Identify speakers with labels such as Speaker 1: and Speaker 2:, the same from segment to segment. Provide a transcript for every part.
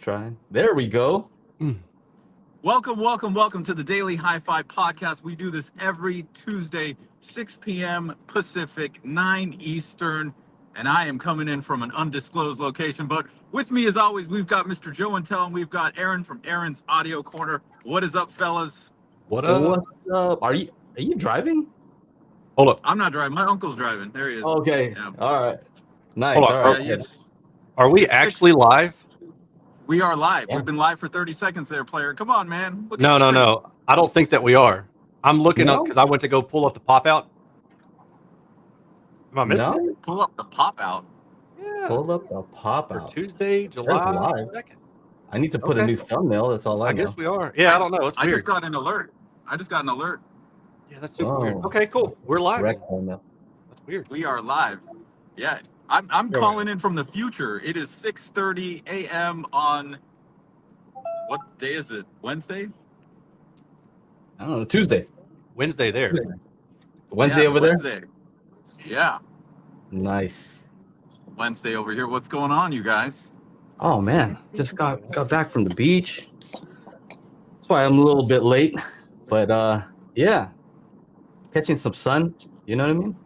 Speaker 1: try. There we go.
Speaker 2: Welcome to the Daily HiFi Podcast. We do this every Tuesday, 6 p.m. Pacific, 9 Eastern, and I am coming in from an undisclosed location. But with me, as always, we've got Mr. Joe and Tell, and we've got Aaron from Aaron's Audio Corner. What is up, fellas?
Speaker 1: What's up? Are you driving?
Speaker 3: Hold up.
Speaker 2: I'm not driving. My uncle's driving. There he is.
Speaker 1: Okay.
Speaker 2: Yeah.
Speaker 1: All right. Nice.
Speaker 3: Hold on.
Speaker 1: All right.
Speaker 2: Yeah, yes.
Speaker 3: Are we actually live?
Speaker 2: We are live.
Speaker 1: Yeah.
Speaker 2: We've been live for 30 seconds there, player. Come on, man. Look at
Speaker 3: No.
Speaker 2: the screen.
Speaker 3: I don't think that we are. I'm looking up
Speaker 1: No?
Speaker 3: because I went to go pull up the pop out. Am I missing
Speaker 1: No?
Speaker 3: it?
Speaker 2: Pull up the pop out.
Speaker 3: Yeah.
Speaker 1: Hold up the pop
Speaker 3: For
Speaker 1: out.
Speaker 3: Tuesday, July
Speaker 1: live.
Speaker 3: 2nd.
Speaker 1: I need to put a
Speaker 3: Okay.
Speaker 1: new thumbweil. That's all I
Speaker 3: I
Speaker 1: know.
Speaker 3: guess we are. Yeah, I don't know. It's
Speaker 2: I
Speaker 3: weird.
Speaker 2: just got an alert.
Speaker 3: Yeah, that's super weird.
Speaker 1: Oh.
Speaker 3: Okay, cool. We're live.
Speaker 1: Correct
Speaker 3: then.
Speaker 1: thumbnail.
Speaker 3: That's weird.
Speaker 2: We are live. Yeah. I'm
Speaker 1: There we
Speaker 2: calling in from the future. It is 6:30 a.m. on what day is it? Wednesday?
Speaker 1: I don't know. Tuesday.
Speaker 3: Wednesday there.
Speaker 1: Wednesday
Speaker 2: Yeah,
Speaker 1: over there.
Speaker 2: Wednesday. Yeah.
Speaker 1: Nice.
Speaker 2: Wednesday over here. What's going on, you guys?
Speaker 1: Oh man, just got back from the beach. That's why I'm a little bit late, but yeah, catching some sun. You know what I mean?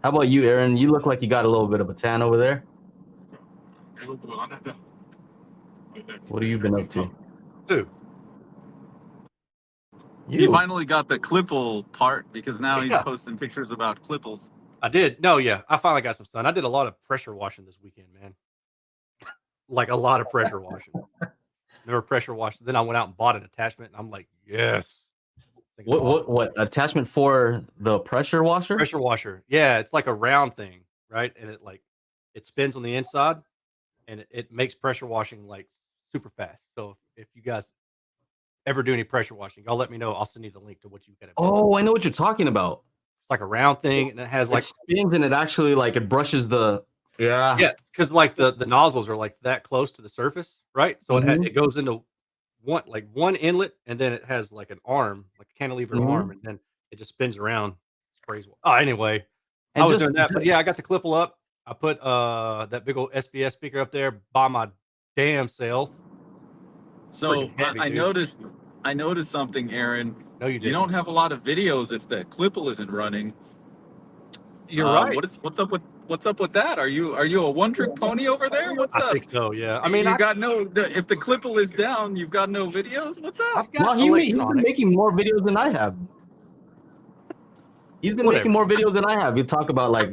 Speaker 1: How about you, Aaron? You look like you got a little bit of a tan over there. What have you been up to?
Speaker 3: Dude,
Speaker 2: He
Speaker 1: You.
Speaker 2: finally got the Clipple part because now he's
Speaker 3: Yeah.
Speaker 2: posting pictures about Clipples.
Speaker 3: I did. No, yeah. I finally got some sun. I did a lot of pressure washing this weekend, man. Like a lot of pressure washing. Never pressure washed. Then I went out and bought an attachment, and I'm like, yes. I think it's awesome.
Speaker 1: What attachment for the pressure washer?
Speaker 3: Pressure washer. Yeah, it's like a round thing, right? And it spins on the inside, and it makes pressure washing like super fast. So if you guys ever do any pressure washing, y'all let me know. I'll send you the link to what you gotta.
Speaker 1: Oh, I know what you're talking about.
Speaker 3: It's like a round thing, and it has
Speaker 1: Like
Speaker 3: like
Speaker 1: spins and it actually like it brushes the yeah.
Speaker 3: because like the nozzles are like that close to the surface, right? So
Speaker 1: Mhm.
Speaker 3: it goes into one inlet, and then it has like an arm, like a cantilever
Speaker 1: Mhm.
Speaker 3: arm, and then it just spins around, sprays. Oh, anyway,
Speaker 1: And
Speaker 3: I was
Speaker 1: just
Speaker 3: doing that, but yeah, I got the Clipple up. I put that big old SBS speaker up there by my damn self.
Speaker 2: So
Speaker 3: Freaking heavy, dude.
Speaker 2: I noticed something, Aaron.
Speaker 3: No, you
Speaker 2: You
Speaker 3: didn't.
Speaker 2: don't have a lot of videos if the Clipple isn't running.
Speaker 3: You're right.
Speaker 2: What's up with that? Are you a one-trick pony over there? What's
Speaker 3: I
Speaker 2: up?
Speaker 3: think so. Yeah. I mean,
Speaker 2: you got no. If the Clipple is down, you've got no videos. What's up?
Speaker 3: I've got
Speaker 1: No, he's been
Speaker 3: electronic.
Speaker 1: making more videos than I have. He's been
Speaker 3: Whatever.
Speaker 1: making more videos than I have. You talk about like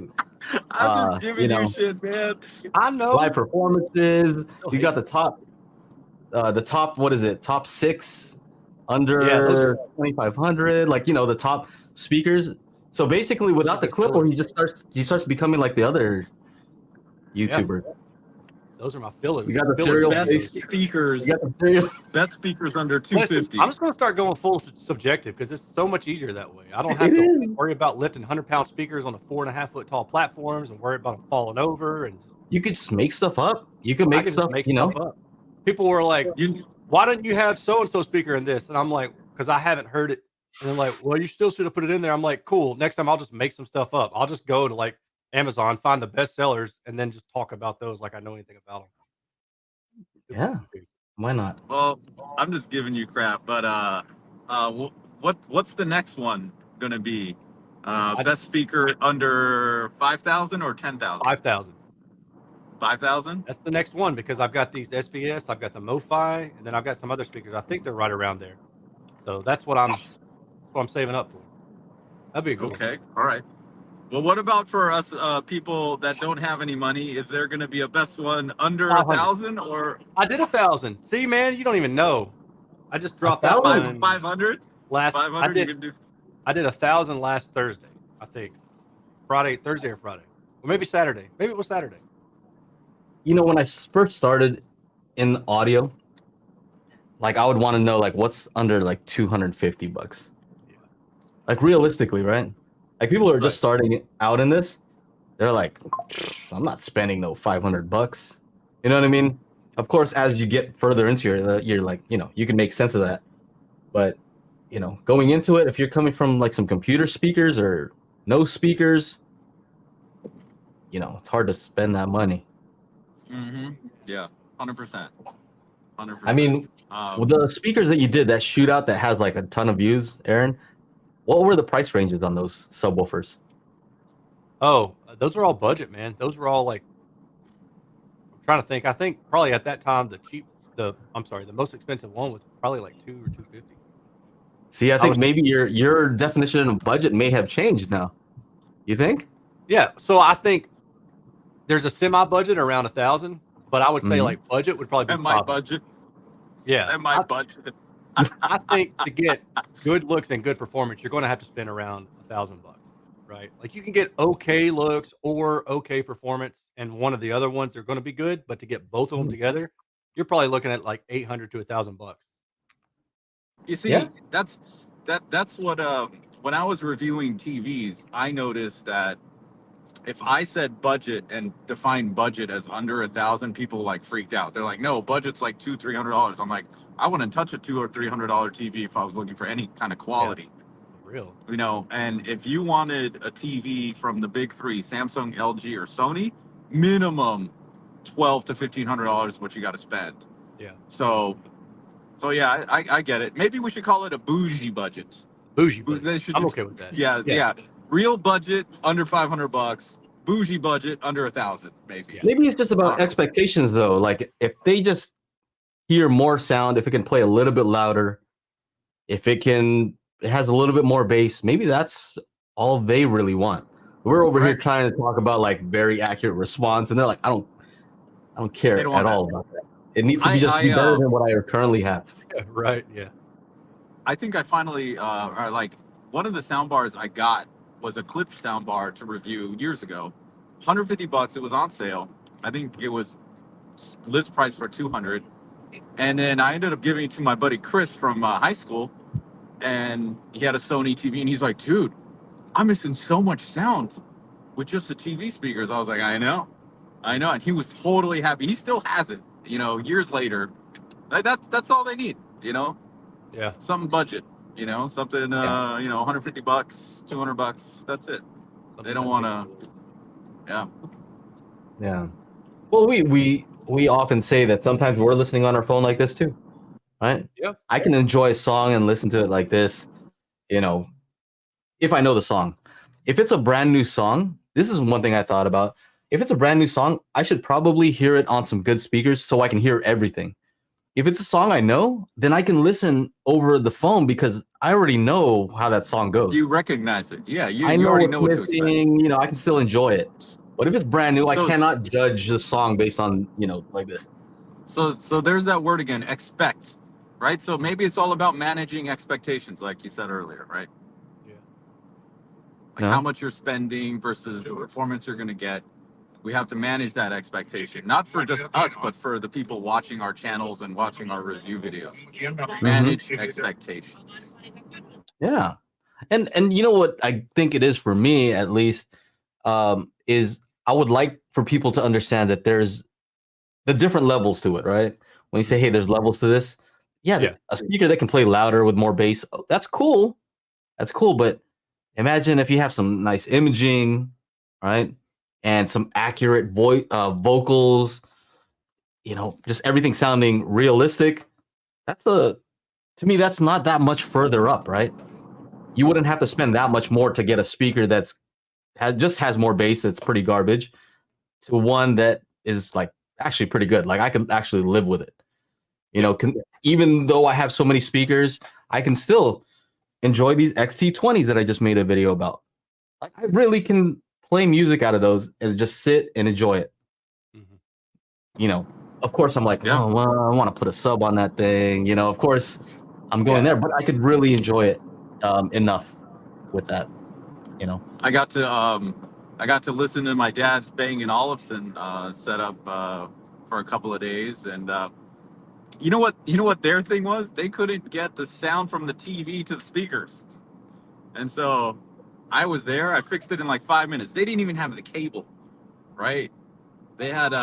Speaker 2: I'm just giving
Speaker 1: you know,
Speaker 2: you shit, man.
Speaker 3: I know.
Speaker 1: live performances.
Speaker 3: Still
Speaker 1: You got
Speaker 3: hate
Speaker 1: the top. What is it? Top 6
Speaker 3: Yeah, those
Speaker 1: under
Speaker 3: are-
Speaker 1: 2,500. Like the top speakers. So basically, without the
Speaker 3: good
Speaker 1: Clipper,
Speaker 3: fillers.
Speaker 1: he starts becoming like the other YouTuber.
Speaker 3: Those are my fillers.
Speaker 1: You got the
Speaker 3: Filler
Speaker 1: serial
Speaker 3: videos.
Speaker 2: Best speakers.
Speaker 1: You got the serial.
Speaker 2: Best speakers under
Speaker 3: Listen,
Speaker 2: 250.
Speaker 3: I'm just going to start going full subjective because it's so much easier that way. I don't have
Speaker 1: It
Speaker 3: to
Speaker 1: is.
Speaker 3: worry about lifting 100-pound speakers on a 4.5-foot tall platforms and worry about them falling over. And
Speaker 1: You could just make stuff up. You could
Speaker 3: I
Speaker 1: make
Speaker 3: can just
Speaker 1: stuff.
Speaker 3: make
Speaker 1: You know.
Speaker 3: stuff up. People were like,
Speaker 2: You
Speaker 3: "Why didn't you have so and so speaker in this?" And I'm like, "Because I haven't heard it." And they're like, "Well, you still should have put it in there." I'm like, "Cool. Next time I'll just make some stuff up. I'll just go to like Amazon, find the best sellers, and then just talk about those like I know anything about them."
Speaker 1: Yeah. Why not?
Speaker 2: well, I'm just giving you crap, but what's the next one gonna be? Best speaker under 5,000 or 10,000?
Speaker 3: 5,000.
Speaker 2: 5,000.
Speaker 3: That's the next one because I've got these SVS, I've got the MoFi, and then I've got some other speakers. I think they're right around there. So that's what I'm saving up for. That'd be a good one.
Speaker 2: Okay, all right. Well, what about for us people that don't have any money? Is there going to be a best one under
Speaker 3: 500.
Speaker 2: 1,000 or
Speaker 3: I did 1,000. See, man, you don't even know. I just dropped that
Speaker 1: 1,000?
Speaker 3: one
Speaker 2: 500?
Speaker 3: last.
Speaker 2: 500. You can do.
Speaker 3: I did 1,000 last Thursday. I think Thursday or Friday, or maybe Saturday. Maybe it was Saturday.
Speaker 1: When I first started in audio, like I would want to know like what's under like $250.
Speaker 3: Yeah.
Speaker 1: Like realistically, right? Like people are just starting out in this. They're like, I'm not spending no $500. You know what I mean? Of course, as you get further into you're like, you can make sense of that. But going into it, if you're coming from like some computer speakers or no speakers, it's hard to spend that money.
Speaker 2: Mm-hmm. Yeah. 100%. 100%.
Speaker 1: I mean, with the speakers that you did, that shootout that has like a ton of views, Aaron, what were the price ranges on those subwoofers?
Speaker 3: Oh, those are all budget, man. Those were all like, I'm trying to think. I think probably at that time the most expensive one was probably like 2 or 250.
Speaker 1: See, I
Speaker 3: I
Speaker 1: think
Speaker 3: was
Speaker 1: maybe your definition of budget may have changed now. You think?
Speaker 3: Yeah. So I think there's a semi budget around 1,000, but I would say
Speaker 1: Mhm.
Speaker 3: like budget would probably be
Speaker 2: And my
Speaker 3: 500.
Speaker 2: budget.
Speaker 3: Yeah.
Speaker 2: And my budget.
Speaker 3: I think to get good looks and good performance, you're going to have to spend around $1,000, right? Like you can get okay looks or okay performance, and one of the other ones are going to be good. But to get both of them together, you're probably looking at like 800 to $1,000.
Speaker 2: You
Speaker 1: Yeah.
Speaker 2: see, that's what when I was reviewing TVs, I noticed that if I said budget and defined budget as under 1,000, people like freaked out. They're like, no, budget's like $200-300. I'm like, I wouldn't touch a $200 or $300 TV if I was looking for any kind of
Speaker 3: Yeah,
Speaker 2: quality.
Speaker 3: for real.
Speaker 2: You know, and if you wanted a TV from the big three, Samsung, LG, or Sony, minimum $1,200 to $1,500 is what you got to spend.
Speaker 3: Yeah,
Speaker 2: So yeah, I get it. Maybe we should call it a bougie budget.
Speaker 3: bougie
Speaker 2: They
Speaker 3: budget.
Speaker 2: should,
Speaker 3: I'm okay with that.
Speaker 2: yeah. Real budget under $500. Bougie budget under 1,000, maybe.
Speaker 3: Yeah.
Speaker 1: Maybe it's just
Speaker 2: I don't
Speaker 1: about
Speaker 2: know.
Speaker 1: expectations, though. Like if they just hear more sound, if it can play a little bit louder, if it has a little bit more bass, maybe that's all they really want. We're over here
Speaker 2: Correct.
Speaker 1: trying to talk about like very accurate response, and they're like, I don't care
Speaker 2: They don't
Speaker 1: at
Speaker 2: want
Speaker 1: all
Speaker 2: that.
Speaker 1: about that. It needs to be be better than what I currently have.
Speaker 3: Right. Yeah.
Speaker 2: I think I finally, or like, one of the sound bars I got was a clipped sound bar to review years ago. $150. It was on sale. I think it was list price for 200. And then I ended up giving it to my buddy Chris from high school, and he had a Sony TV, and he's like, dude, I'm missing so much sound with just the TV speakers. I was like, I know. And he was totally happy. He still has it, years later. That's all they need,
Speaker 3: Yeah.
Speaker 2: some budget, something, $150, $200. That's it. They don't want to, yeah.
Speaker 1: Yeah. Well, we often say that sometimes we're listening on our phone like this too, right?
Speaker 3: Yeah.
Speaker 1: I can enjoy a song and listen to it like this, if I know the song. If it's a brand new song, this is one thing I thought about. If it's a brand new song, I should probably hear it on some good speakers so I can hear everything. If it's a song I know, then I can listen over the phone because I already know how that song goes.
Speaker 2: You recognize it. Yeah, you
Speaker 1: I know
Speaker 2: already
Speaker 1: what's
Speaker 2: know what to expect.
Speaker 1: missing, I can still enjoy it. But if it's brand new, I
Speaker 2: So-
Speaker 1: cannot judge the song based on, like this.
Speaker 2: So there's that word again, expect, right? So maybe it's all about managing expectations, like you said earlier, right?
Speaker 3: Yeah.
Speaker 2: Like
Speaker 1: Yeah.
Speaker 2: how much you're spending versus the performance you're going to get. We have to manage that expectation, not for just us, but for the people watching our channels and watching our review videos. Manage expectations.
Speaker 1: Yeah. And you know what I think it is for me, at least, is I would like for people to understand that there's the different levels to it, right? When you say, hey, there's levels to this,
Speaker 3: Yeah.
Speaker 1: a speaker that can play louder with more bass, that's cool. That's cool. But imagine if you have some nice imaging, right? And some accurate vocals, just everything sounding realistic. To me, that's not that much further up, right? You wouldn't have to spend that much more to get a speaker just has more bass that's pretty garbage to one that is like actually pretty good. Like I can actually live with it. Even though I have so many speakers, I can still enjoy these XT20s that I just made a video about. Like I really can play music out of those and just sit and enjoy it.
Speaker 3: Mhm.
Speaker 1: Of course I'm like,
Speaker 2: Yeah.
Speaker 1: oh, well, I want to put a sub on that thing. Of course I'm going
Speaker 3: Yeah.
Speaker 1: there, but I could really enjoy it enough with that.
Speaker 2: I got to listen to my dad's Bang & Olufsen setup for a couple of days, and you know what their thing was? They couldn't get the sound from the TV to the speakers, and so I was there. I fixed it in like 5 minutes. They didn't even have the cable, right? They had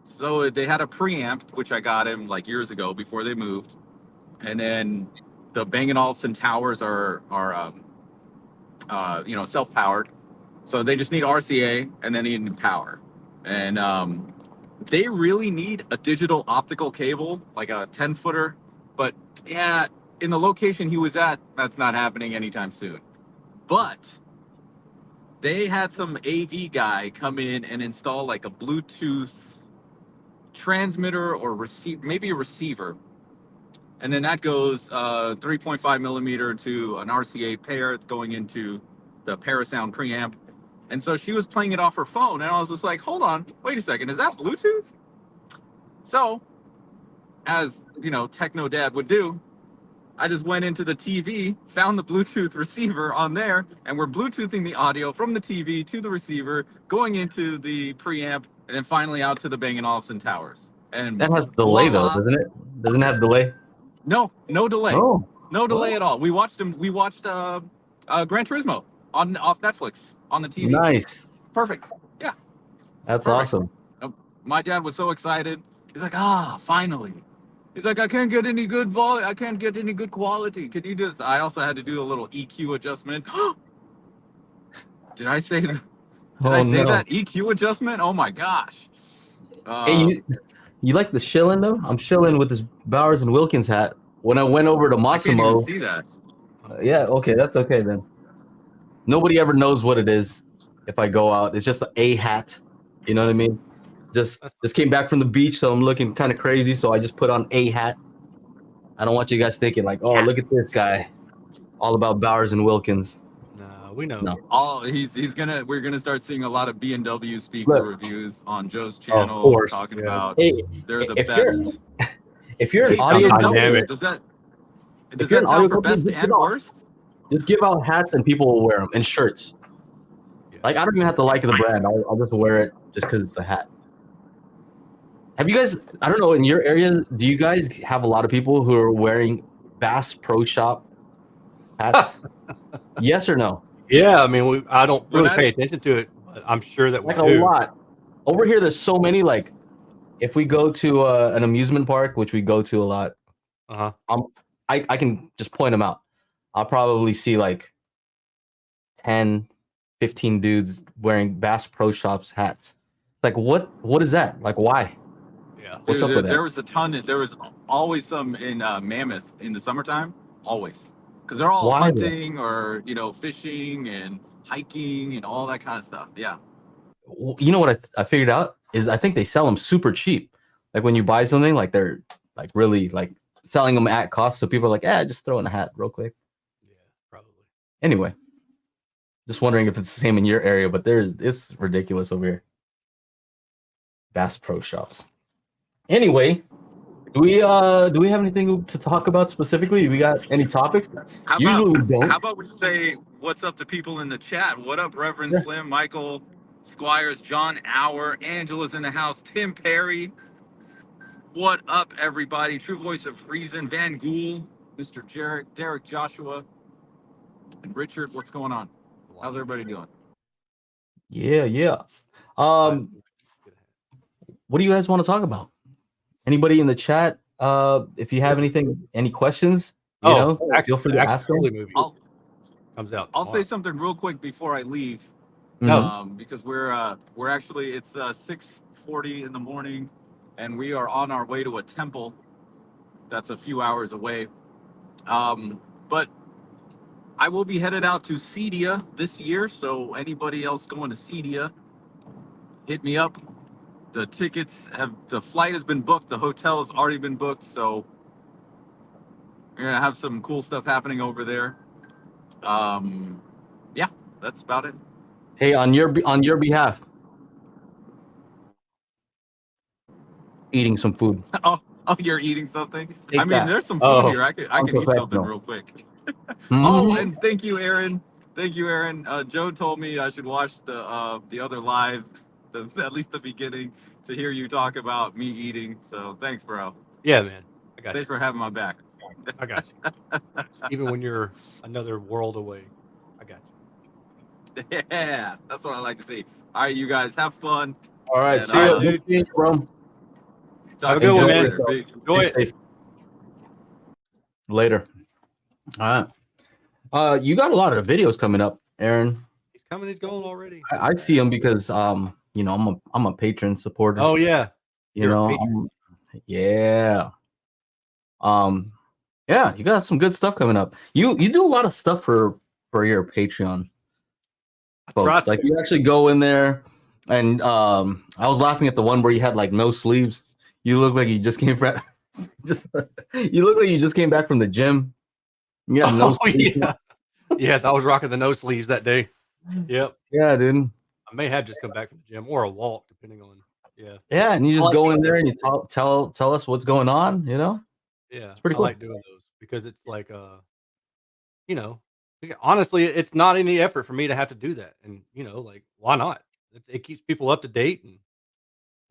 Speaker 2: so they had a preamp, which I got him like years ago before they moved, and then the Bang & Olufsen towers are self-powered, so they just need RCA and then they need power. And They really need a digital optical cable, like a 10-footer. But yeah, in the location he was at, that's not happening anytime soon. But they had some AV guy come in and install like a Bluetooth transmitter or maybe a receiver. And then that goes 3.5 millimeter to an RCA pair going into the Parasound preamp. And so she was playing it off her phone, and I was just like, hold on, wait a second, is that Bluetooth? So, as you know, Techno Dad would do, I just went into the TV, found the Bluetooth receiver on there, and we're Bluetoothing the audio from the TV to the receiver, going into the preamp, and then finally out to the Bang & Olufsen towers. And
Speaker 1: That has delay though,
Speaker 2: voila.
Speaker 1: doesn't it? Doesn't it have delay?
Speaker 2: No delay.
Speaker 1: Oh,
Speaker 2: No delay at all. We watched Gran Turismo off Netflix on the TV.
Speaker 1: nice.
Speaker 2: Perfect. Yeah.
Speaker 1: That's
Speaker 2: Perfect.
Speaker 1: awesome.
Speaker 2: My dad was so excited. He's like, finally. He's like, I can't get any good volume. I can't get any good quality. Could you just? I also had to do a little EQ adjustment. Did I say that? Did I say that EQ adjustment? Oh my gosh.
Speaker 1: Hey, you like the shilling though? I'm shilling with this Bowers and Wilkins hat. When I went over to Massimo,
Speaker 2: I can't even see that.
Speaker 1: yeah, okay, that's okay then. Nobody ever knows what it is if I go out. It's just a hat. You know what I mean? Just came back from the beach, so I'm looking kind of crazy. So I just put on a hat. I don't want you guys thinking like, oh, look at this guy, all about Bowers and Wilkins.
Speaker 3: No, we know.
Speaker 1: No.
Speaker 2: We're gonna start seeing a lot of B&W speaker reviews on Joe's channel,
Speaker 1: course,
Speaker 2: talking about they're the
Speaker 1: if
Speaker 2: best.
Speaker 1: If you're an
Speaker 2: Hey,
Speaker 1: audio
Speaker 2: B&W, does that sound for best and worst?
Speaker 1: Just give out hats and people will wear them, and shirts. Like, I don't even have to like the brand. I'll just wear it just because it's a hat. Have you guys, I don't know, in your area, do you guys have a lot of people who are wearing Bass Pro Shop hats? Yes or no?
Speaker 3: Yeah, I mean, I don't really pay attention to it, but I'm sure that we do.
Speaker 1: A lot. Over here, there's so many. Like, if we go to an amusement park, which we go to a lot, I can just point them out. I'll probably see like 10, 15 dudes wearing Bass Pro Shops hats. Like, what is that? Like, why?
Speaker 3: Yeah.
Speaker 1: What's up with that?
Speaker 2: There was a ton. There was always some in Mammoth in the summertime. Always. Because they're all hunting or, fishing and hiking and all that kind of stuff. Yeah.
Speaker 1: You know what I figured out is I think they sell them super cheap. Like when you buy something, like they're like really like selling them at cost. So people are like, just throw in a hat real quick.
Speaker 3: Yeah, probably.
Speaker 1: Anyway, just wondering if it's the same in your area, but it's ridiculous over here. Bass Pro Shops. Anyway, do we have anything to talk about specifically? Do we got any topics? Usually we don't.
Speaker 2: How about we say what's up to people in the chat? What up, Reverend Slim, Michael Squires, John Hour, Angela's in the house, Tim Perry. What up, everybody? True Voice of Reason, Van Gool, Mr. Derek Joshua, and Richard. What's going on? How's everybody doing?
Speaker 1: Yeah. What do you guys want to talk about? Anybody in the chat? If you have any questions, feel free to ask them.
Speaker 3: Comes out.
Speaker 2: I'll say something real quick before I leave. Because we're actually it's 6:40 in the morning, and we are on our way to a temple that's a few hours away. But I will be headed out to Cedia this year, so anybody else going to Cedia, hit me up. The flight has been booked, the hotel has already been booked, so we're gonna have some cool stuff happening over there. Yeah, that's about it.
Speaker 1: Hey, on your behalf, eating some food.
Speaker 2: Oh, you're eating something?
Speaker 1: Take that.
Speaker 2: There's some food here. I can eat something real quick. Oh, and thank you, Aaron. Joe told me I should watch the other live, at least the beginning, to hear you talk about me eating. So thanks, bro.
Speaker 3: Yeah, man. I got
Speaker 2: Thanks for having my back.
Speaker 3: I got you. Even when you're another world away, I got you.
Speaker 2: Yeah, that's what I like to see. All right, you guys have fun.
Speaker 1: All right, see you, dude. Bro.
Speaker 3: Have a good one, man. Enjoy it.
Speaker 1: Later. All right. You got a lot of videos coming up, Aaron.
Speaker 3: He's coming. He's going already.
Speaker 1: I see him because I'm a patron supporter.
Speaker 3: Oh yeah.
Speaker 1: You
Speaker 3: You're a
Speaker 1: know,
Speaker 3: Patreon.
Speaker 1: yeah. Um, yeah, you got some good stuff coming up. You do a lot of stuff for your Patreon
Speaker 3: I try
Speaker 1: folks. Like
Speaker 3: to.
Speaker 1: you actually go in there, and I was laughing at the one where you had like no sleeves. You look like you just came from just you look like you just came back from the gym. You have no
Speaker 3: Oh
Speaker 1: sleeves.
Speaker 3: yeah, yeah. I was rocking the no sleeves that day. Yep.
Speaker 1: Yeah, dude.
Speaker 3: I may have just come back from the gym or a walk, depending on. Yeah.
Speaker 1: Yeah, and you
Speaker 3: I
Speaker 1: just
Speaker 3: like
Speaker 1: go
Speaker 3: doing
Speaker 1: in there
Speaker 3: those.
Speaker 1: and you tell us what's going on. You know,
Speaker 3: Yeah,
Speaker 1: it's pretty
Speaker 3: I
Speaker 1: cool.
Speaker 3: like doing those because it's like you know, honestly, it's not any effort for me to have to do that, and like why not? It keeps people up to date, and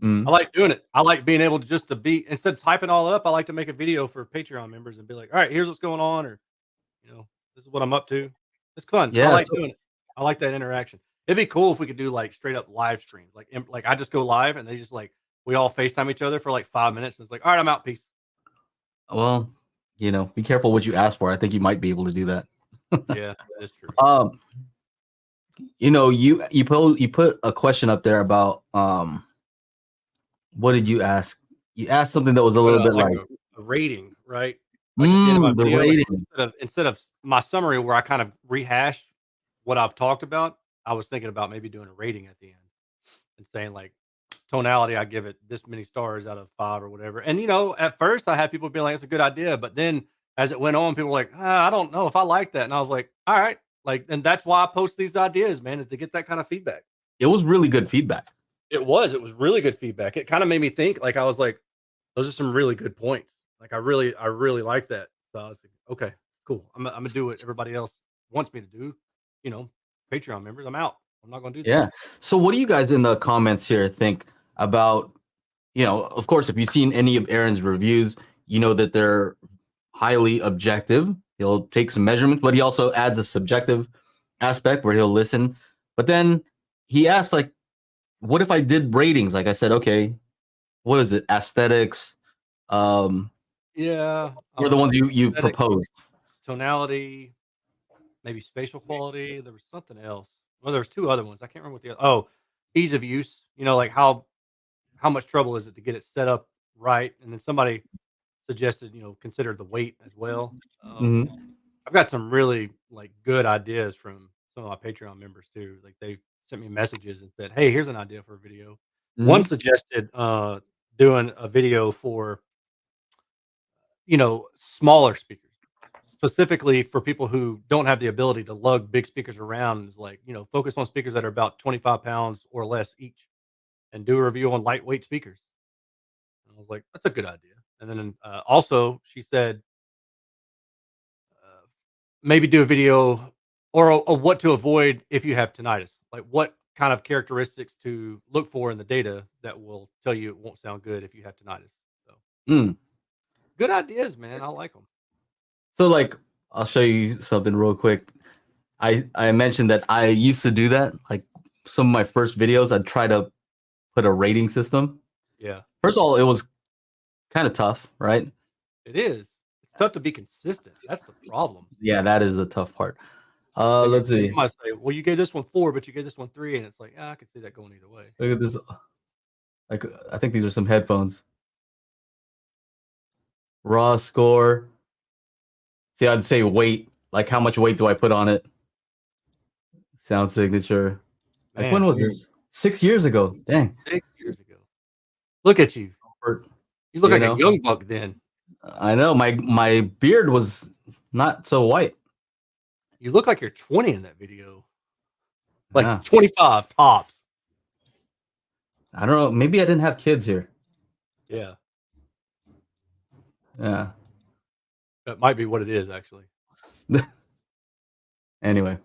Speaker 3: I
Speaker 1: Mm.
Speaker 3: like doing it. I like being able to just to be instead of typing all up. I like to make a video for Patreon members and be like, all right, here's what's going on, or this is what I'm up to. It's fun. I
Speaker 1: Yeah.
Speaker 3: like doing it. I like that interaction. It'd be cool if we could do like straight up live streams, like I just go live and they just like we all FaceTime each other for like 5 minutes. And it's like, all right, I'm out. Peace.
Speaker 1: Well, be careful what you ask for. I think you might be able to do that.
Speaker 3: Yeah, that is true.
Speaker 1: Um, you put a question up there about what did you ask? You asked something that was a
Speaker 3: But
Speaker 1: little bit
Speaker 3: like
Speaker 1: like
Speaker 3: a rating, right? Like at the end of my
Speaker 1: the
Speaker 3: video, like
Speaker 1: rating.
Speaker 3: instead of my summary where I kind of rehash what I've talked about, I was thinking about maybe doing a rating at the end and saying like tonality, I give it this many stars out of 5 or whatever. And at first I had people being like, "It's a good idea," but then as it went on, people were like, I don't know if I like that." And I was like, "All right." Like, and that's why I post these ideas, man, is to get that kind of feedback.
Speaker 1: It was really good feedback.
Speaker 3: It was really good feedback. It kind of made me think. Like I was like, "Those are some really good points." Like I really like that. So I was like, "Okay, cool. I'm gonna do what everybody else wants me to do." You know, Patreon members, I'm out. I'm not gonna do that.
Speaker 1: Yeah. So what do you guys in the comments here think about, of course, if you've seen any of Aaron's reviews, you know that they're highly objective. He'll take some measurements, but he also adds a subjective aspect where he'll listen. But then he asks, like, what if I did ratings? Like I said, okay, what is it? Aesthetics,
Speaker 3: Yeah,
Speaker 1: were the ones you
Speaker 3: aesthetic,
Speaker 1: proposed.
Speaker 3: tonality, maybe spatial quality. There was something else. Well, there's 2 other ones. I can't remember what ease of use. Like how much trouble is it to get it set up right? And then somebody suggested, consider the weight as well.
Speaker 1: Hmm.
Speaker 3: I've got some really like good ideas from some of my Patreon members too. Like they sent me messages and said, "Hey, here's an idea for a video." One
Speaker 1: Hmm.
Speaker 3: suggested doing a video for smaller speakers, specifically for people who don't have the ability to lug big speakers around. Is like, focus on speakers that are about 25 pounds or less each and do a review on lightweight speakers. And I was like, that's a good idea. And then also, she said, maybe do a video or a what to avoid if you have tinnitus. Like, what kind of characteristics to look for in the data that will tell you it won't sound good if you have tinnitus. So,
Speaker 1: Mm.
Speaker 3: good ideas, man. I like them.
Speaker 1: So, like, I'll show you something real quick. I mentioned that I used to do that. Like some of my first videos, I'd try to put a rating system.
Speaker 3: Yeah.
Speaker 1: First of all, it was kind of tough, right?
Speaker 3: It is. It's tough to be consistent. That's the problem.
Speaker 1: Yeah, that is the tough part.
Speaker 3: Then
Speaker 1: Let's see.
Speaker 3: somebody say, "Well, you gave this one 4, but you gave this one 3," and it's like, I could see that going either way.
Speaker 1: Look at this. Like, I think these are some headphones. Raw score. See, I'd say weight. Like, how much weight do I put on it? Sound signature. Like, when
Speaker 3: Man,
Speaker 1: was this? 6 years ago. Dang.
Speaker 3: 6 years ago. Look at you.
Speaker 1: Or,
Speaker 3: You look
Speaker 1: You
Speaker 3: like a
Speaker 1: know,
Speaker 3: young buck then.
Speaker 1: I know my beard was not so white.
Speaker 3: You look like you're 20 in that video.
Speaker 1: Yeah.
Speaker 3: Like 25 tops.
Speaker 1: I don't know. Maybe I didn't have kids here.
Speaker 3: Yeah.
Speaker 1: Yeah.
Speaker 3: That might be what it is, actually.
Speaker 1: Anyway.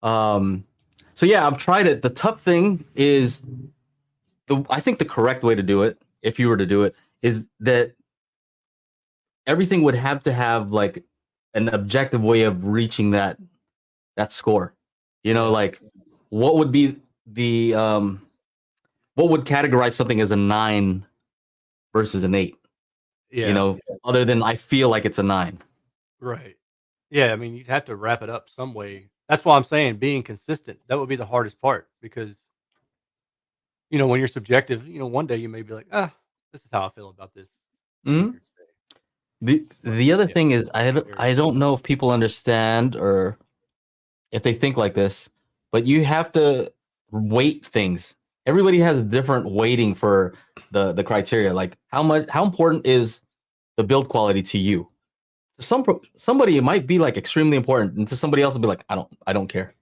Speaker 1: So yeah, I've tried it. The tough thing is I think the correct way to do it, if you were to do it, is that everything would have to have like an objective way of reaching that score. Like what would be the what would categorize something as a 9 versus an 8?
Speaker 3: Yeah.
Speaker 1: Other than I feel like it's a 9.
Speaker 3: Right. Yeah, I mean, you'd have to wrap it up some way. That's why I'm saying being consistent. That would be the hardest part because when you're subjective, one day you may be like, this is how I feel about this
Speaker 1: Mhm.
Speaker 3: speaker today.
Speaker 1: The other
Speaker 3: Yeah,
Speaker 1: thing is
Speaker 3: very-
Speaker 1: I don't know if people understand or if they think like this, but you have to weight things. Everybody has a different weighting for the criteria. Like how important is the build quality to you? Somebody it might be like extremely important, and to somebody else it'll be like I don't care.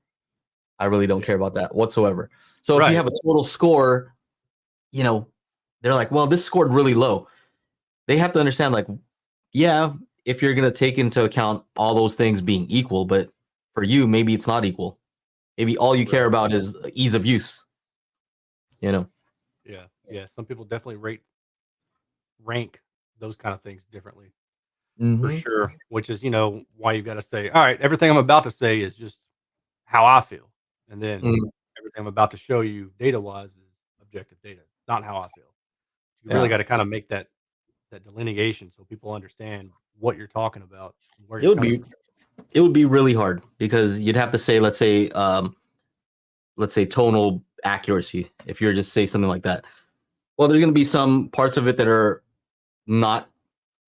Speaker 1: I really don't care about that whatsoever. So if you
Speaker 3: Right.
Speaker 1: have a total score, they're like, well, this scored really low. They have to understand, like, yeah, if you're gonna take into account all those things being equal, but for you, maybe it's not equal. Maybe all you care
Speaker 3: Right.
Speaker 1: about is ease of use.
Speaker 3: Yeah. Yeah. Some people definitely rank those kind of things differently. For
Speaker 1: Mm-hmm.
Speaker 3: sure. Which is, why you got to say, all right, everything I'm about to say is just how I feel. And then
Speaker 1: Mm,
Speaker 3: everything I'm about to show you data wise is objective data, not how I feel. You really
Speaker 1: yeah,
Speaker 3: got to kind of make that delineation so people understand what you're talking about and where
Speaker 1: it
Speaker 3: you're
Speaker 1: would
Speaker 3: coming
Speaker 1: be
Speaker 3: from.
Speaker 1: it would be really hard because you'd have to say, let's say tonal accuracy. If you're just say something like that, well, there's gonna be some parts of it that are not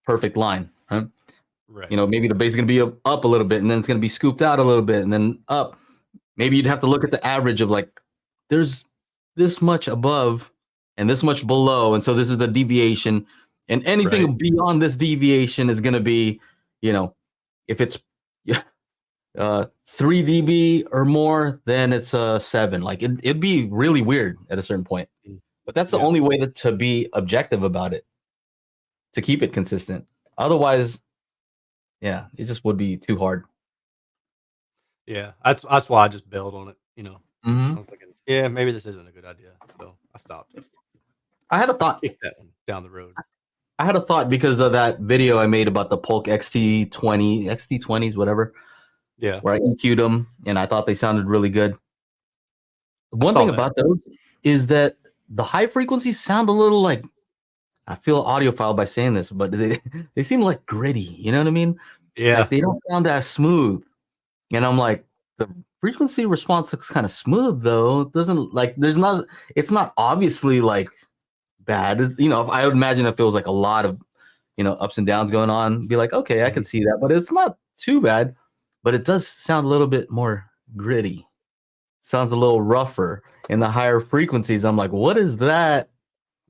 Speaker 1: perfect line, right?
Speaker 3: Right.
Speaker 1: Maybe the bass is going to be up a little bit and then it's going to be scooped out a little bit and then up. Maybe you'd have to look at the average of like, there's this much above and this much below. And so this is the deviation. And anything
Speaker 3: Right.
Speaker 1: beyond this deviation is going to be, if it's 3 dB or more, then it's a 7. Like it'd be really weird at a certain point.
Speaker 3: Mm.
Speaker 1: But that's the
Speaker 3: Yeah.
Speaker 1: only way to be objective about it, to keep it consistent. Otherwise, yeah, it just would be too hard.
Speaker 3: Yeah. That's why I just bailed on it. I
Speaker 1: Mm-hmm.
Speaker 3: was thinking, yeah, maybe this isn't a good idea. So I stopped.
Speaker 1: I had a thought.
Speaker 3: Kicked that one down the road.
Speaker 1: I had a thought because of that video I made about the Polk XT20s, whatever,
Speaker 3: Yeah.
Speaker 1: where I EQ'd them and I thought they sounded really good.
Speaker 3: I
Speaker 1: One
Speaker 3: saw
Speaker 1: thing
Speaker 3: that.
Speaker 1: about those is that the high frequencies sound a little like, I feel audiophile by saying this, but they seem like gritty. You know what I mean?
Speaker 3: Yeah.
Speaker 1: Like they don't sound as smooth. And I'm like, the frequency response looks kind of smooth though. It doesn't like it's not obviously like bad. If I would imagine if it was like a lot of ups and downs going on, be like, okay, I
Speaker 3: Mhm.
Speaker 1: could see that, but it's not too bad. But it does sound a little bit more gritty. Sounds a little rougher in the higher frequencies. I'm like, what is that?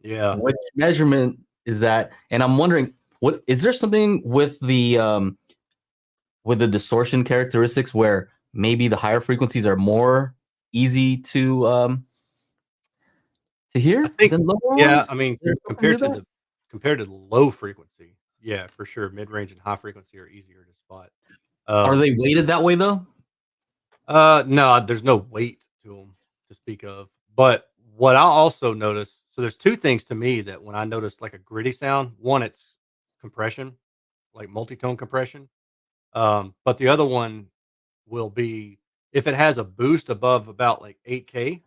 Speaker 3: Yeah.
Speaker 1: Which measurement is that? And I'm wondering, what is there something with the distortion characteristics where maybe the higher frequencies are more easy to
Speaker 3: I
Speaker 1: hear
Speaker 3: think,
Speaker 1: than lower
Speaker 3: yeah,
Speaker 1: ones?
Speaker 3: I mean,
Speaker 1: Is there something to that?
Speaker 3: compared to the low frequency, yeah, for sure, mid-range and high frequency are easier to spot.
Speaker 1: Are
Speaker 3: Um,
Speaker 1: they weighted that way though?
Speaker 3: no, there's no weight to them to speak of. But what I also notice, so there's 2 things to me that when I notice like a gritty sound, one, it's compression, like multi-tone compression. But the other one will be if it has a boost above about like 8K.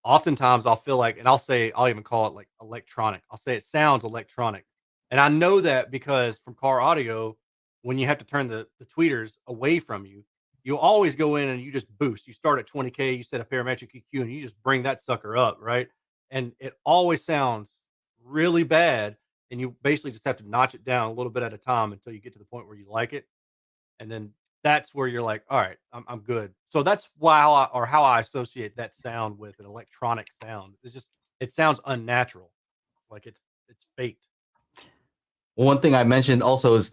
Speaker 3: Oftentimes I'll feel like, and I'll even call it like electronic. I'll say it sounds electronic. And I know that because from car audio, when you have to turn the tweeters away from you, you always go in and you just boost. You start at 20K, you set a parametric EQ, and you just bring that sucker up, right? And it always sounds really bad. And you basically just have to notch it down a little bit at a time until you get to the point where you like it. And then that's where you're like, all right, I'm good. So that's how I associate that sound with an electronic sound. It sounds unnatural, like it's faked.
Speaker 1: One thing I mentioned also is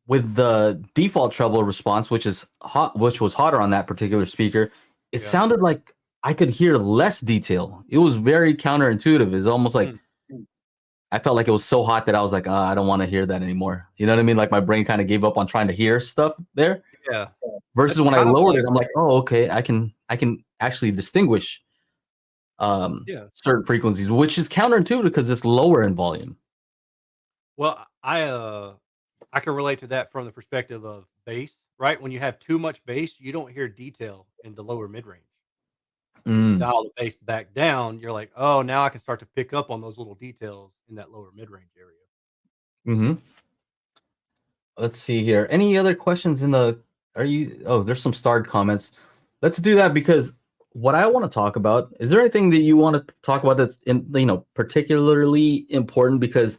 Speaker 1: with the default treble response, which was hotter on that particular speaker, it
Speaker 3: Yeah.
Speaker 1: sounded like I could hear less detail. It was very counterintuitive. It's almost like
Speaker 3: Mm.
Speaker 1: I felt like it was so hot that I was like, I don't want to hear that anymore. You know what I mean? Like my brain kind of gave up on trying to hear stuff there.
Speaker 3: Yeah.
Speaker 1: Versus
Speaker 3: That's
Speaker 1: when I
Speaker 3: kind of
Speaker 1: lowered
Speaker 3: like,
Speaker 1: it, I'm like, oh, okay, I can actually distinguish
Speaker 3: yeah.
Speaker 1: certain frequencies, which is counterintuitive because it's lower in volume.
Speaker 3: Well, I can relate to that from the perspective of bass, right? When you have too much bass, you don't hear detail in the lower mid range. When you
Speaker 1: Mm.
Speaker 3: dial the bass back down, you're like, oh, now I can start to pick up on those little details in that lower mid range area.
Speaker 1: Hmm. Let's see here. Any other questions in the? Are you? Oh, there's some starred comments. Let's do that because what I want to talk about, is there anything that you want to talk about that's particularly important? Because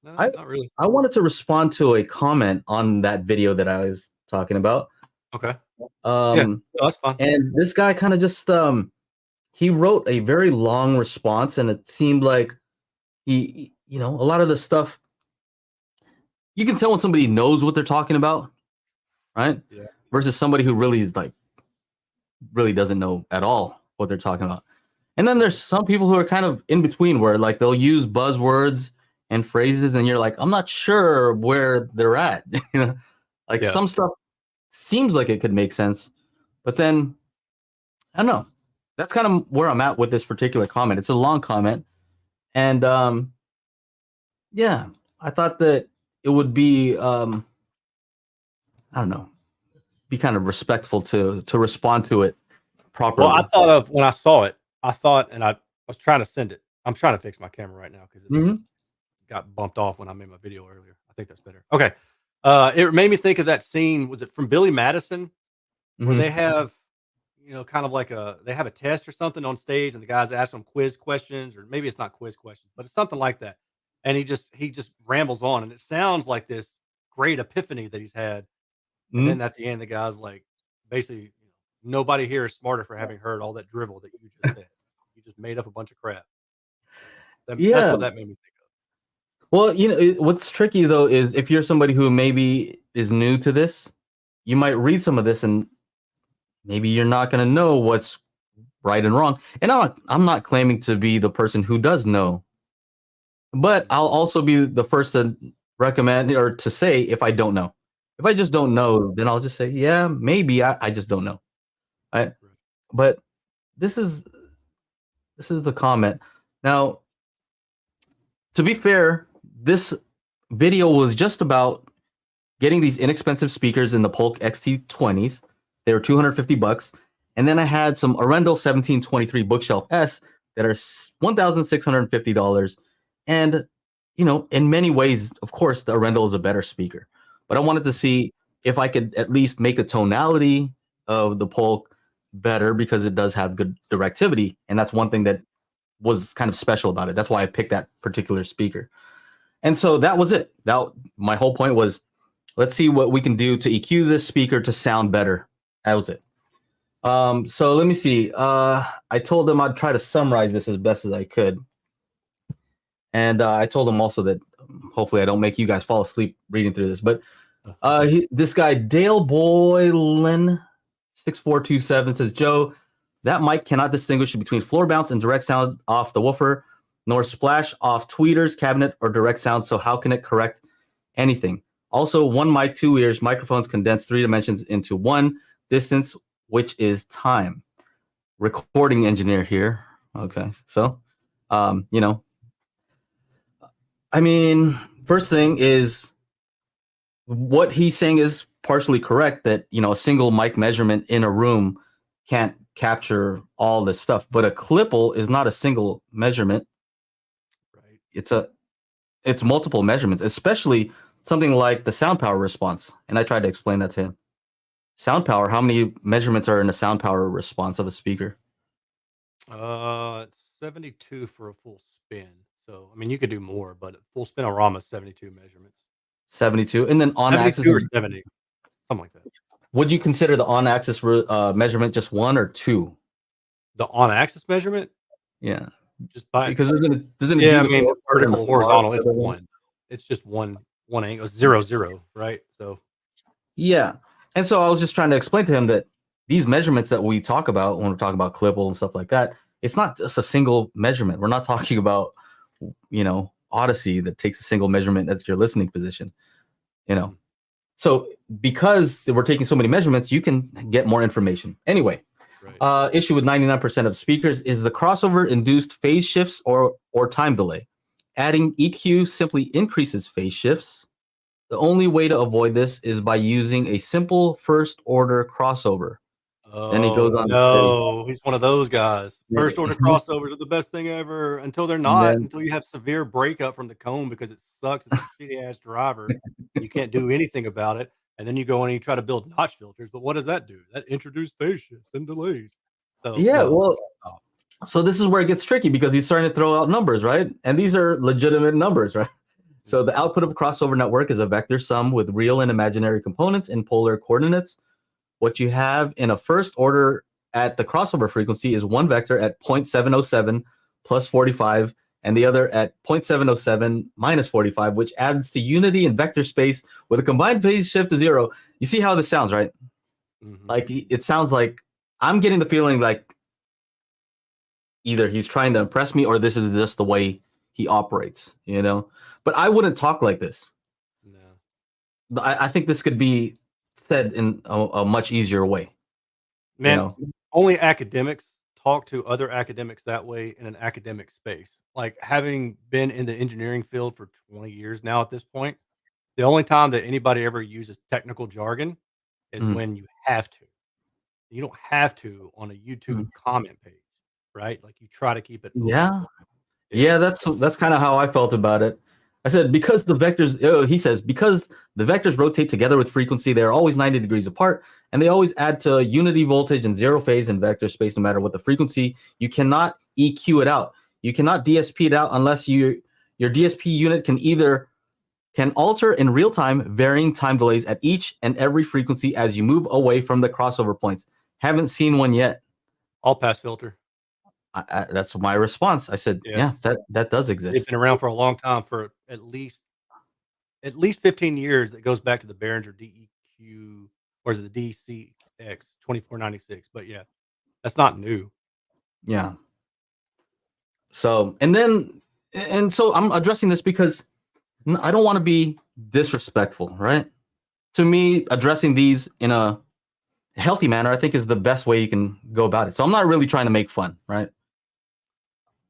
Speaker 3: No,
Speaker 1: I
Speaker 3: not really.
Speaker 1: I wanted to respond to a comment on that video that I was talking about.
Speaker 3: Okay. Yeah,
Speaker 1: Um,
Speaker 3: no, that's fine.
Speaker 1: and this guy kind of just he wrote a very long response, and it seemed like a lot of the stuff you can tell when somebody knows what they're talking about, right?
Speaker 3: Yeah.
Speaker 1: Versus somebody who really is like really doesn't know at all what they're talking about. And then there's some people who are kind of in between where like they'll use buzzwords and phrases and you're like, I'm not sure where they're at. Like
Speaker 3: Yeah.
Speaker 1: some stuff seems like it could make sense, but then I don't know. That's kind of where I'm at with this particular comment. It's a long comment. And yeah, I thought that it would be I don't know, be kind of respectful to respond to it
Speaker 3: Well, I
Speaker 1: properly.
Speaker 3: thought of when I saw it, and I was trying to send it. I'm trying to fix my camera right now because it
Speaker 1: Mhm.
Speaker 3: got bumped off when I made my video earlier. I think that's better. Okay. It made me think of that scene. Was it from Billy Madison where
Speaker 1: Mhm.
Speaker 3: they have, kind of like they have a test or something on stage, and the guys ask them quiz questions, or maybe it's not quiz questions, but it's something like that. And he just rambles on, and it sounds like this great epiphany that he's had. And
Speaker 1: Mhm.
Speaker 3: then at the end, the guy's like, basically, nobody here is smarter for having heard all that drivel that you just said. You just made up a bunch of crap. That's
Speaker 1: Yeah.
Speaker 3: what that made me think of.
Speaker 1: Well, what's tricky though is if you're somebody who maybe is new to this, you might read some of this and maybe you're not going to know what's right and wrong. And I'm not claiming to be the person who does know, but I'll also be the first to recommend or to say if I don't know. If I just don't know, then I'll just say, yeah, maybe I just don't know. Right?
Speaker 3: Right.
Speaker 1: But this is this is the comment. Now, to be fair, this video was just about getting these inexpensive speakers in the Polk XT20s. They were $250. And then I had some Arendal 1723 Bookshelf S that are $1,650. And, in many ways, of course, the Arendal is a better speaker. But I wanted to see if I could at least make the tonality of the Polk better because it does have good directivity. And that's one thing that was kind of special about it. That's why I picked that particular speaker. And so that was it. That my whole point was, let's see what we can do to EQ this speaker to sound better. That was it. So let me see. I told them I'd try to summarize this as best as I could. And I told them also that hopefully I don't make you guys fall asleep reading through this. But this guy, Dale Boylan, 6427 says, Joe, that mic cannot distinguish between floor bounce and direct sound off the woofer, nor splash off tweeters, cabinet, or direct sound. So how can it correct anything? Also, one mic, two ears, microphones condense three dimensions into one distance, which is time. Recording engineer here. Okay, so, I mean, first thing is what he's saying is partially correct that, a single mic measurement in a room can't capture all this stuff, but a clipple is not a single measurement.
Speaker 3: Right.
Speaker 1: It's multiple measurements, especially something like the sound power response. And I tried to explain that to him. Sound power, how many measurements are in the sound power response of a speaker?
Speaker 3: It's 72 for a full spin. So, I mean, you could do more, but full spin-orama is 72 measurements.
Speaker 1: 72. And then on axis,
Speaker 3: 72 or 70, something like that.
Speaker 1: would you consider the on axis measurement just one or two?
Speaker 3: The on-axis measurement,
Speaker 1: Yeah.
Speaker 3: just by
Speaker 1: Because doesn't it
Speaker 3: yeah,
Speaker 1: do
Speaker 3: I
Speaker 1: the
Speaker 3: mean,
Speaker 1: forward and
Speaker 3: vertical,
Speaker 1: the
Speaker 3: horizontal, it's
Speaker 1: forward?
Speaker 3: one. It's just one angle, 0, 0, right? So,
Speaker 1: Yeah. And so I was just trying to explain to him that these measurements that we talk about when we're talking about clipple and stuff like that, it's not just a single measurement. We're not talking about, Odyssey that takes a single measurement at your listening position, you know. So because we're taking so many measurements, you can get more information. Anyway,
Speaker 3: right.
Speaker 1: issue with 99% of speakers is the crossover induced phase shifts or time delay. Adding EQ simply increases phase shifts. The only way to avoid this is by using a simple first order crossover. Then he
Speaker 3: Oh,
Speaker 1: goes on to say,
Speaker 3: no, he's one of those guys.
Speaker 1: yeah.
Speaker 3: First order crossovers are the best thing ever until they're
Speaker 1: And
Speaker 3: not,
Speaker 1: then
Speaker 3: until you have severe breakup from the cone because it sucks. It's a shitty ass driver. You can't do anything about it. And then you go in and you try to build notch filters. But what does that do? That introduces phase shifts and delays. So
Speaker 1: Yeah,
Speaker 3: no.
Speaker 1: well, so this is where it gets tricky because he's starting to throw out numbers, right? And these are legitimate numbers, right? So the output of a crossover network is a vector sum with real and imaginary components in polar coordinates. What you have in a first order at the crossover frequency is one vector at 0.707 plus 45 and the other at 0.707 minus 45, which adds to unity in vector space with a combined phase shift to 0. You see how this sounds, right? Like it sounds like I'm getting the feeling like either he's trying to impress me or this is just the way he operates, you know? But I wouldn't talk like this.
Speaker 3: No.
Speaker 1: I think this could be said in a much easier way.
Speaker 3: Man,
Speaker 1: know?
Speaker 3: only academics talk to other academics that way in an academic space. Like having been in the engineering field for 20 years now at this point, the only time that anybody ever uses technical jargon is
Speaker 1: Mhm.
Speaker 3: when you have to. You don't have to on a YouTube
Speaker 1: Mhm.
Speaker 3: comment page, right? Like you try to keep it open.
Speaker 1: Yeah.
Speaker 3: Yeah.
Speaker 1: Yeah, that's kind of how I felt about it. I said because the vectors he says because the vectors rotate together with frequency, they're always 90 degrees apart and they always add to unity voltage and zero phase in vector space no matter what the frequency. You cannot EQ it out. You cannot DSP it out unless your DSP unit can alter in real time varying time delays at each and every frequency as you move away from the crossover points. Haven't seen one yet.
Speaker 3: All pass filter.
Speaker 1: That's my response. I said,
Speaker 3: Yeah.
Speaker 1: yeah, that does
Speaker 3: They've
Speaker 1: exist.
Speaker 3: been around for a long time, for at least 15 years. That goes back to the Behringer DEQ, or is it the DCX 2496? But yeah, that's not new.
Speaker 1: Yeah. So, and so I'm addressing this because I don't want to be disrespectful, right? To me, addressing these in a healthy manner, I think is the best way you can go about it. So I'm not really trying to make fun, right?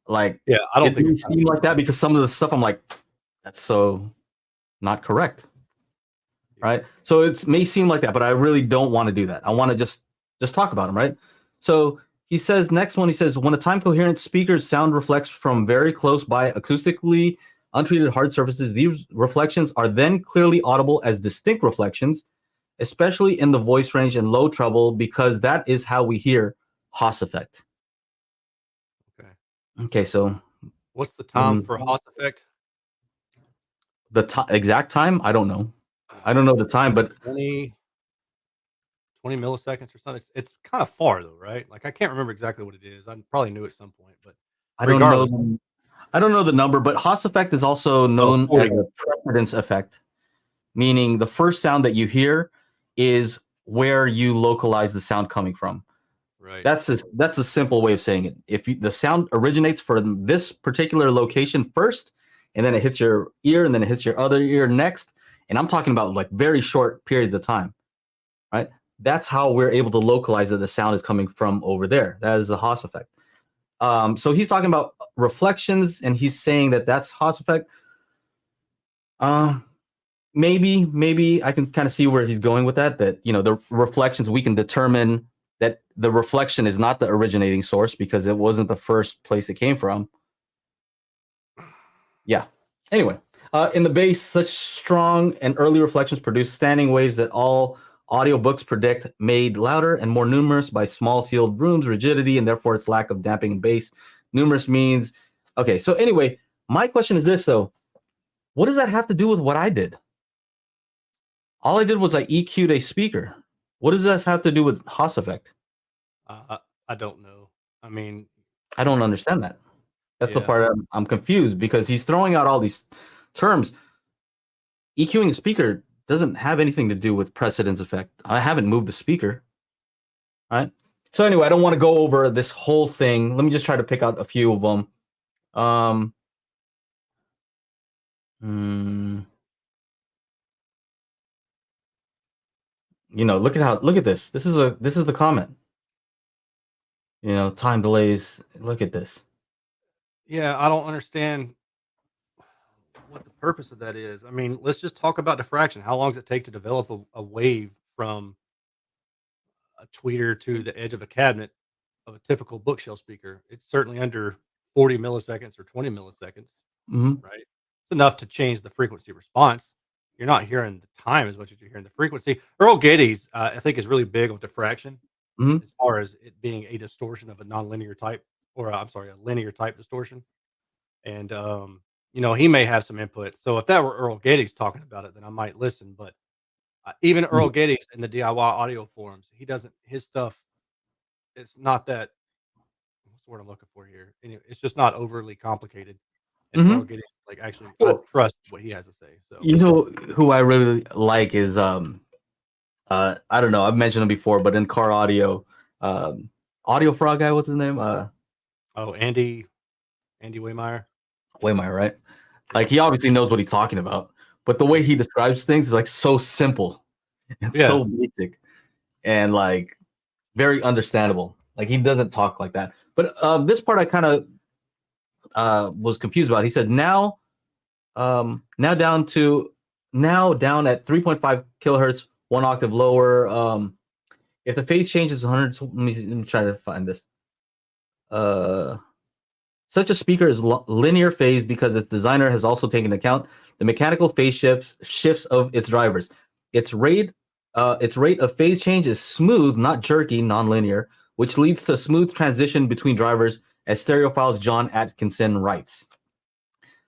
Speaker 1: Like,
Speaker 3: Yeah, I don't
Speaker 1: it
Speaker 3: think
Speaker 1: may
Speaker 3: it's
Speaker 1: seem like that because some of the stuff I'm like, that's so not correct, right? So it may seem like that, but I really don't want to do that. I want to just talk about them, right? So he says next one. He says when a time coherent speaker's sound reflects from very close by acoustically untreated hard surfaces, these reflections are then clearly audible as distinct reflections, especially in the voice range and low treble, because that is how we hear Haas effect.
Speaker 3: Okay.
Speaker 1: Okay, so
Speaker 3: What's the time for Haas effect?
Speaker 1: the exact time, I don't know. I don't know the time, but
Speaker 3: 20 milliseconds or something. It's kind of far though, right? Like I can't remember exactly what it is. I probably knew at some point, but
Speaker 1: I don't know.
Speaker 3: regardless.
Speaker 1: I don't know the number, but Haas effect is also
Speaker 3: Oh,
Speaker 1: known
Speaker 3: 40.
Speaker 1: as a precedence effect, meaning the first sound that you hear is where you localize the sound coming from.
Speaker 3: Right.
Speaker 1: That's a simple way of saying it. If the sound originates from this particular location first, and then it hits your ear, and then it hits your other ear next, and I'm talking about like very short periods of time, right? That's how we're able to localize that the sound is coming from over there. That is the Haas effect. So he's talking about reflections, and he's saying that that's Haas effect. Maybe I can kind of see where he's going with that. That the reflections, we can determine that the reflection is not the originating source because it wasn't the first place it came from. Yeah. Anyway, in the bass, such strong and early reflections produce standing waves that all audiobooks predict made louder and more numerous by small sealed rooms, rigidity, and therefore its lack of damping in bass. Numerous means. Okay, so anyway, my question is this though. What does that have to do with what I did? All I did was I EQ'd a speaker. What does that have to do with Haas effect?
Speaker 3: I don't know. I mean,
Speaker 1: I don't understand that. That's the
Speaker 3: yeah.
Speaker 1: part I'm confused because he's throwing out all these terms. EQing a speaker doesn't have anything to do with precedence effect. I haven't moved the speaker. Right. So anyway, I don't want to go over this whole thing. Let me just try to pick out a few of them. Look at this. This is the comment. Time delays. Look at this.
Speaker 3: Yeah, I don't understand what the purpose of that is. I mean, let's just talk about diffraction. How long does it take to develop a wave from a tweeter to the edge of a cabinet of a typical bookshelf speaker? It's certainly under 40 milliseconds or 20 milliseconds, right? It's enough to change the frequency response. You're not hearing the time as much as you're hearing the frequency. Earl Geddes, I think, is really big on diffraction.
Speaker 1: Mhm.
Speaker 3: as far as it being a distortion of a nonlinear type, or I'm sorry, a linear type distortion. And he may have some input. So if that were Earl Geddes talking about it, then I might listen. But even Earl
Speaker 1: Mhm.
Speaker 3: Geddes in the DIY audio forums, he doesn't. His stuff, it's not that. What's the word I'm looking for here? Anyway, it's just not overly complicated. And Earl
Speaker 1: Mhm.
Speaker 3: Geddes, like, actually, I
Speaker 1: Well,
Speaker 3: trust what he has to say. So
Speaker 1: you know who I really like is I don't know, I've mentioned him before, but in car audio, um audio frog guy, what's his name?
Speaker 3: oh, Andy Waymeyer.
Speaker 1: Waymeyer, right? Like
Speaker 3: Yeah.
Speaker 1: he obviously knows what he's talking about, but the way
Speaker 3: Mhm.
Speaker 1: he describes things is like so simple and
Speaker 3: Yeah.
Speaker 1: so basic and like very understandable. Like he doesn't talk like that. But this part I kind of was confused about. He said now down at 3.5 kilohertz, 1 octave lower. If the phase change is 100, let me try to find this. Uh, Such a speaker is linear phase because its designer has also taken into account the mechanical phase shifts of its drivers. Its rate of phase change is smooth, not jerky, nonlinear, which leads to smooth transition between drivers, as Stereophile's John Atkinson writes.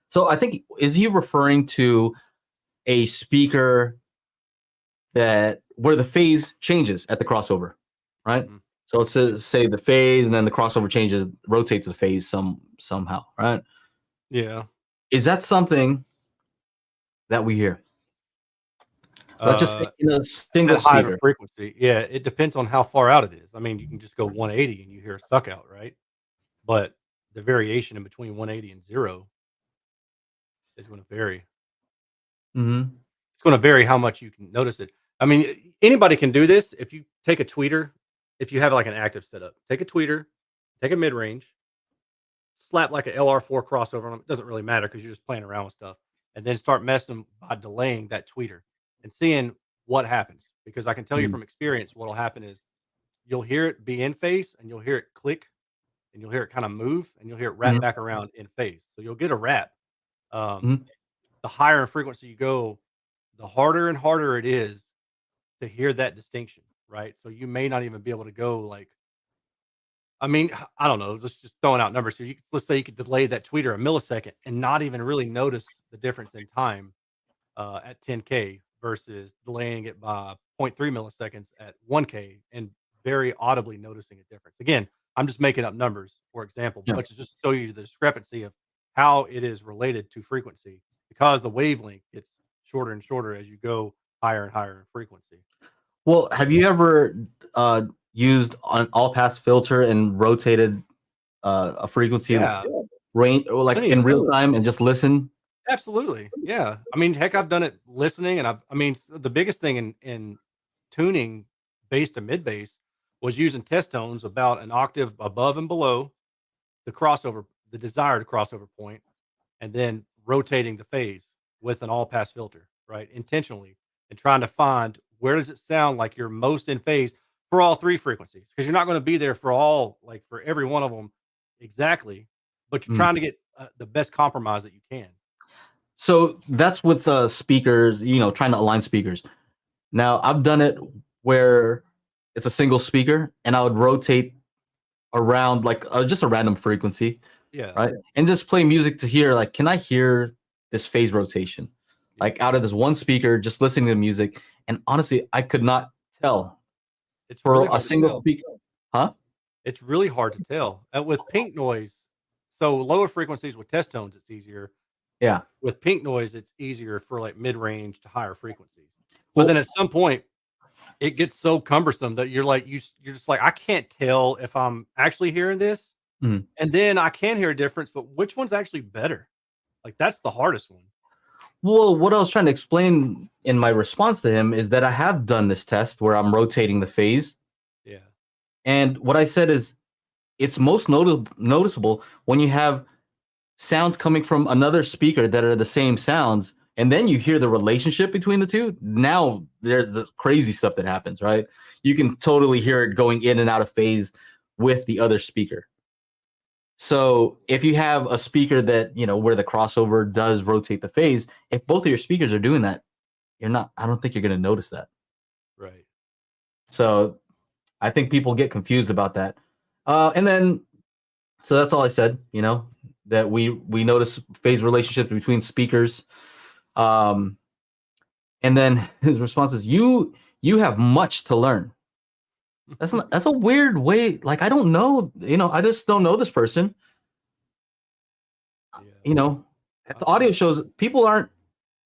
Speaker 1: So I think, is he referring to a speaker that where the phase changes at the crossover, right?
Speaker 3: Mhm.
Speaker 1: So let's say the phase and then the crossover changes, rotates the phase somehow, right?
Speaker 3: Yeah.
Speaker 1: Is that something that we hear? Let's just say
Speaker 3: Uh,
Speaker 1: in a single
Speaker 3: at high of a
Speaker 1: speaker.
Speaker 3: frequency. Yeah. It depends on how far out it is. I mean, you can just go 180 and you hear a suck out, right? But the variation in between 180 and 0 is gonna vary.
Speaker 1: Mm-hmm.
Speaker 3: It's gonna vary how much you can notice it. I mean, anybody can do this if you take a tweeter, if you have, like, an active setup. Take a tweeter, take a mid-range, slap, like, a LR4 crossover on 'em, it doesn't really matter because 'cause you're just playing around with stuff, and then start messing by delaying that tweeter and seeing what happens, because I can tell you
Speaker 1: Mm-hmm.
Speaker 3: from experience what'll happen is you'll hear it be in phase, and you'll hear it click, and you'll hear it kinda move, and you'll hear it wrap
Speaker 1: Mm-hmm.
Speaker 3: back around in phase. So you'll get a wrap. Um
Speaker 1: Mm-hmm.
Speaker 3: the higher in frequency you go, the harder and harder it is to hear that distinction, right? So you may not even be able to go like, I mean, I don't know, just throwing out numbers here. Let's say you could delay that tweeter a millisecond and not even really notice the difference in time at 10K versus delaying it by zero point 0.3 milliseconds at 1K and very audibly noticing a difference. Again, I'm just making up numbers for example,
Speaker 1: Yeah.
Speaker 3: but to just show you the discrepancy of how it is related to frequency because the wavelength gets shorter and shorter as you go higher and higher in frequency.
Speaker 1: Well, have you ever uh, used an all pass filter and rotated a frequency
Speaker 3: Yeah,
Speaker 1: range or like
Speaker 3: plenty of
Speaker 1: in real
Speaker 3: times.
Speaker 1: time and just listen?
Speaker 3: Absolutely. Yeah. I mean, heck, I've done it listening and I mean, the biggest thing in tuning bass to mid bass was using test tones about an octave above and below the crossover, the desired crossover point, and then rotating the phase with an all pass filter, right? Intentionally and trying to find where does it sound like you're most in phase for all three frequencies because you're not going to be there for all, like for every one of them exactly, but you're
Speaker 1: Mm.
Speaker 3: trying to get the best compromise that you can.
Speaker 1: So that's with speakers, trying to align speakers. Now I've done it where it's a single speaker and I would rotate around like just a random frequency,
Speaker 3: Yeah.
Speaker 1: right? And just play music to hear, like, can I hear this phase rotation?
Speaker 3: Yeah.
Speaker 1: Like out of this one speaker, just listening to music. And honestly, I could not tell
Speaker 3: It's
Speaker 1: for
Speaker 3: really
Speaker 1: a
Speaker 3: hard to
Speaker 1: single
Speaker 3: tell.
Speaker 1: speaker. Huh?
Speaker 3: It's really hard to tell. With pink noise, so lower frequencies with test tones, it's easier.
Speaker 1: Yeah.
Speaker 3: With pink noise, it's easier for like mid-range to higher frequencies. But then
Speaker 1: Well,
Speaker 3: at some point, it gets so cumbersome that you're like you're just like I can't tell if I'm actually hearing this,
Speaker 1: mhm.
Speaker 3: and then I can hear a difference, but which one's actually better? Like that's the hardest one.
Speaker 1: Well, what I was trying to explain in my response to him is that I have done this test where I'm rotating the phase.
Speaker 3: Yeah.
Speaker 1: And what I said is it's most noticeable when you have sounds coming from another speaker that are the same sounds, and then you hear the relationship between the two. Now there's the crazy stuff that happens, right? You can totally hear it going in and out of phase with the other speaker. So if you have a speaker that, where the crossover does rotate the phase, if both of your speakers are doing that, I don't think you're going to notice that.
Speaker 3: Right.
Speaker 1: So I think people get confused about that. And then, so that's all I said. That we notice phase relationships between speakers. And then his response is, "You have much to learn." That's a weird way. Like, I don't know. I just don't know this person.
Speaker 3: Yeah.
Speaker 1: At the audio shows, people aren't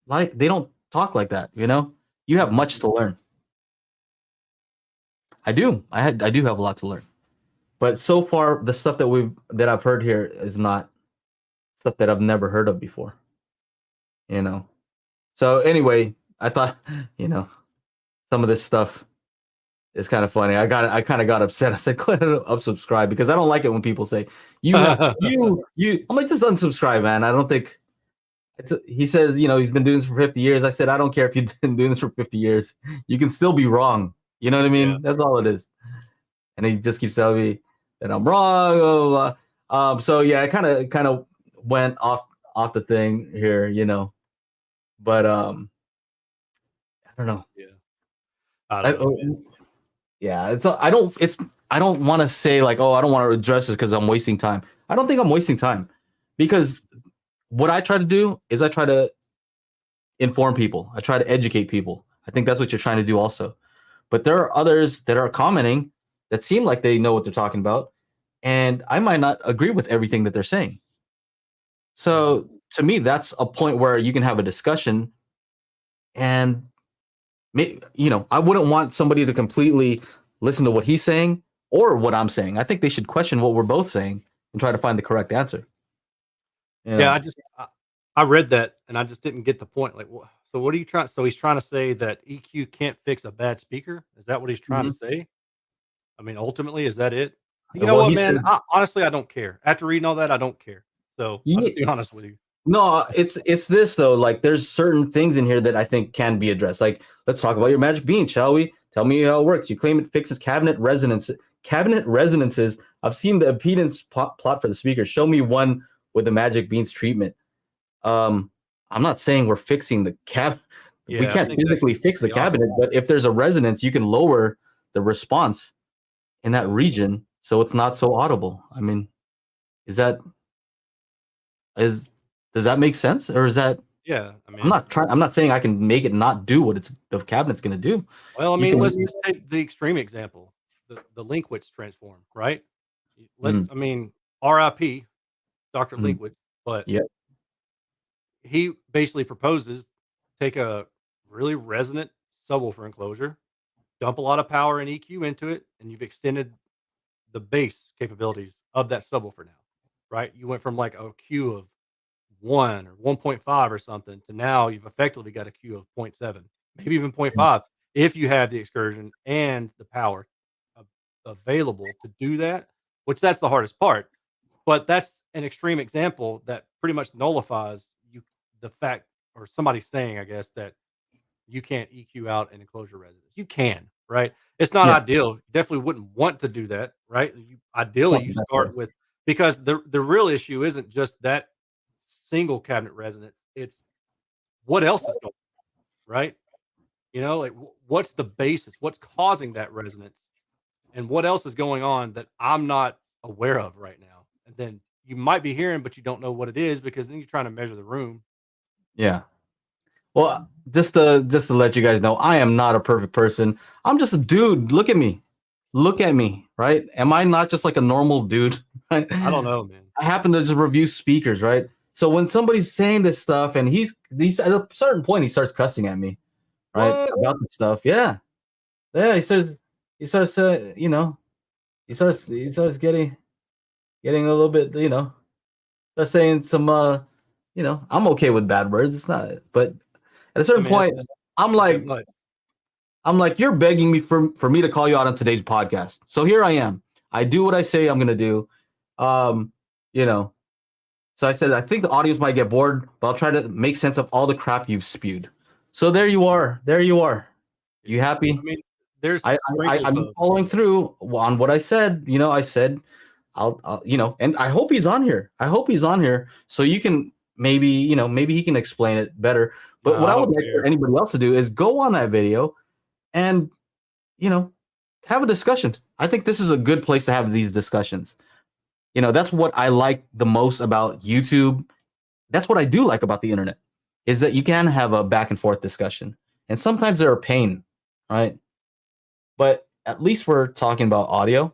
Speaker 1: like, they don't talk like that. You have much to learn. I do. I do have a lot to learn. But so far, the stuff that I've heard here is not stuff that I've never heard of before. So anyway, I thought, some of this stuff is kind of funny. I kind of got upset. I said, go ahead and unsubscribe, because I don't like it when people say you I'm like, just unsubscribe, man. I don't think he says, he's been doing this for 50 years. I said, I don't care if you've been doing this for 50 years. You can still be wrong. You know what I mean?
Speaker 3: Yeah.
Speaker 1: That's all it is. And he just keeps telling me that I'm wrong. Blah, blah, blah. So yeah, I kind of went off the thing here, but I don't know.
Speaker 3: Yeah. I don't know, man.
Speaker 1: Yeah, I don't want to say like, oh, I don't want to address this because I'm wasting time. I don't think I'm wasting time, because what I try to do is I try to inform people. I try to educate people. I think that's what you're trying to do also. But there are others that are commenting that seem like they know what they're talking about, and I might not agree with everything that they're saying. So to me, that's a point where you can have a discussion, and I wouldn't want somebody to completely listen to what he's saying or what I'm saying. I think they should question what we're both saying and try to find the correct answer.
Speaker 3: Yeah, I read that and I just didn't get the point. Like, so what are you trying? So he's trying to say that EQ can't fix a bad speaker. Is that what he's trying to say? I mean, ultimately, is that it? You know what, man? Honestly, I don't care. After reading all that, I don't care. So I'll just be honest with you.
Speaker 1: No, it's this though. Like, there's certain things in here that I think can be addressed. Like, let's talk about your Magic Bean, shall we? Tell me how it works. You claim it fixes cabinet resonances. I've seen the impedance plot for the speaker. Show me one with the Magic Beans treatment. I'm not saying we're fixing the cab.
Speaker 3: Yeah,
Speaker 1: we can't physically fix the cabinet, but if there's a resonance, you can lower the response in that region so it's not so audible. I mean, does that make sense, or is that?
Speaker 3: Yeah, I mean,
Speaker 1: I'm not saying I can make it not do what the cabinet's going to do.
Speaker 3: Well, I mean, let's just take the extreme example, the Linkwitz transform, right? I mean, RIP, Dr. Linkwitz, but he basically proposes take a really resonant subwoofer enclosure, dump a lot of power and EQ into it, and you've extended the bass capabilities of that subwoofer now, right? You went from like a Q of 1 or 1.5 or something to now you've effectively got a Q of 0.7, maybe even 0.5, if you have the excursion and the power available to do that, which that's the hardest part. But that's an extreme example that pretty much nullifies the fact, or somebody saying, I guess, that you can't EQ out an enclosure resonance. You can, right? It's not ideal. You definitely wouldn't want to do that, right? Ideally, you start with, because the real issue isn't just that single cabinet resonance. It's what else is going on, right? Like what's the basis? What's causing that resonance? And what else is going on that I'm not aware of right now? And then you might be hearing, but you don't know what it is, because then you're trying to measure the room.
Speaker 1: Yeah. Well, just to let you guys know, I am not a perfect person. I'm just a dude. Look at me. Look at me, right? Am I not just like a normal dude? Right?
Speaker 3: I don't know, man.
Speaker 1: I happen to just review speakers, right? So when somebody's saying this stuff and he's at a certain point, he starts cussing at me, right?
Speaker 3: What?
Speaker 1: About the stuff. Yeah. Yeah. He starts, he starts getting a little bit, starts saying some, I'm okay with bad words. It's not, but at a certain point, I'm like, you're begging me for me to call you out on today's podcast. So here I am. I do what I say I'm gonna do. So I said, I think the audience might get bored, but I'll try to make sense of all the crap you've spewed. So there you are. You happy?
Speaker 3: I mean,
Speaker 1: I'm following through on what I said. I said, I'll and I hope he's on here. So you can maybe he can explain it better. But what I would like for anybody else to do is go on that video and, have a discussion. I think this is a good place to have these discussions. You know, that's what I like the most about YouTube. That's what I do like about the internet, is that you can have a back and forth discussion. And sometimes they're a pain, right? But at least we're talking about audio.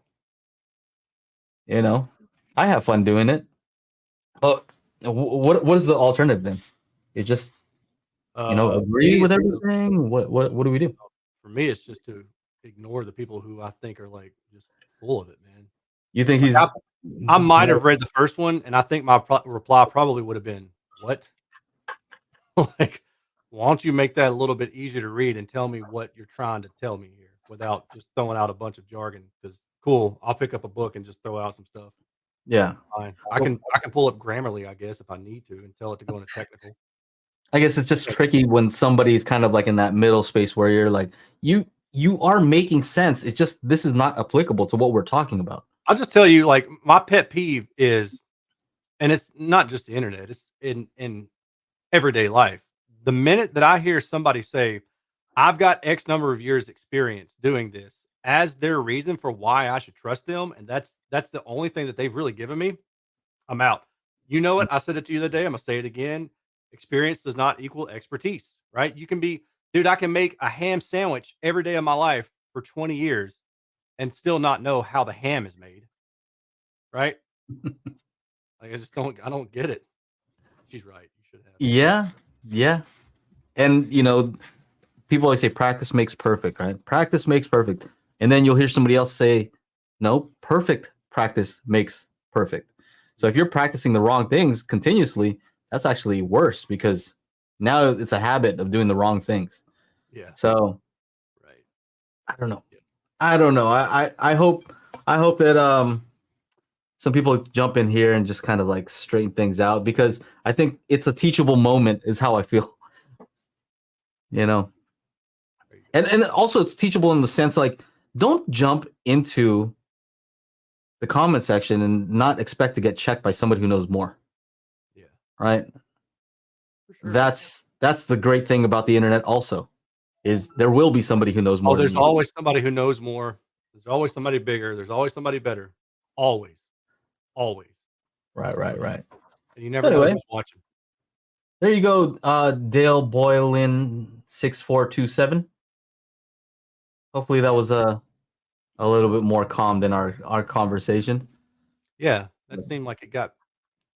Speaker 1: You know, I have fun doing it. But what is the alternative then? It's just, agree
Speaker 3: Me,
Speaker 1: with
Speaker 3: it's
Speaker 1: everything. What do we do?
Speaker 3: for me, it's just to ignore the people who I think are like just full of it, man.
Speaker 1: You think
Speaker 3: Like
Speaker 1: he's
Speaker 3: I might have read the first one, and I think my reply probably would have been, "What?" Like, why don't you make that a little bit easier to read and tell me what you're trying to tell me here without just throwing out a bunch of jargon? Because cool, I'll pick up a book and just throw out some stuff.
Speaker 1: yeah.
Speaker 3: Fine. I can pull up Grammarly, I guess, if I need to, and tell it to go into technical.
Speaker 1: I guess it's just tricky when somebody's kind of like in that middle space where you're like, you are making sense. It's just this is not applicable to what we're talking about.
Speaker 3: I'll just tell you, like, my pet peeve is, and it's not just the internet; it's in everyday life. The minute that I hear somebody say, "I've got X number of years experience doing this," as their reason for why I should trust them, and that's the only thing that they've really given me, I'm out. You know what? I said it to you the other day. I'm gonna say it again. Experience does not equal expertise, right? You can be, dude, I can make a ham sandwich every day of my life for 20 years and still not know how the ham is made, right? Like I don't get it. She's right. You should have.
Speaker 1: Yeah, yeah. And people always say practice makes perfect, right? Practice makes perfect. And then you'll hear somebody else say, no, perfect practice makes perfect. So if you're practicing the wrong things continuously, that's actually worse because now it's a habit of doing the wrong things.
Speaker 3: Yeah.
Speaker 1: So
Speaker 3: Right.
Speaker 1: I don't know.
Speaker 3: Yeah.
Speaker 1: I don't know. I hope that some people jump in here and just kind of like straighten things out because I think it's a teachable moment is how I feel. You know.
Speaker 3: There you go.
Speaker 1: And also it's teachable in the sense like don't jump into the comment section and not expect to get checked by somebody who knows more.
Speaker 3: Yeah.
Speaker 1: Right?
Speaker 3: For sure.
Speaker 1: That's the great thing about the internet also is there will be somebody who knows
Speaker 3: Oh,
Speaker 1: more than
Speaker 3: there's
Speaker 1: you.
Speaker 3: always somebody who knows more. There's always somebody bigger. There's always somebody better. Always. Always.
Speaker 1: Right.
Speaker 3: And you never know
Speaker 1: Anyway,
Speaker 3: who's watching.
Speaker 1: there you go, Dale Boylin 6427. Hopefully that was a little bit more calm than our conversation.
Speaker 3: Yeah. That seemed like it got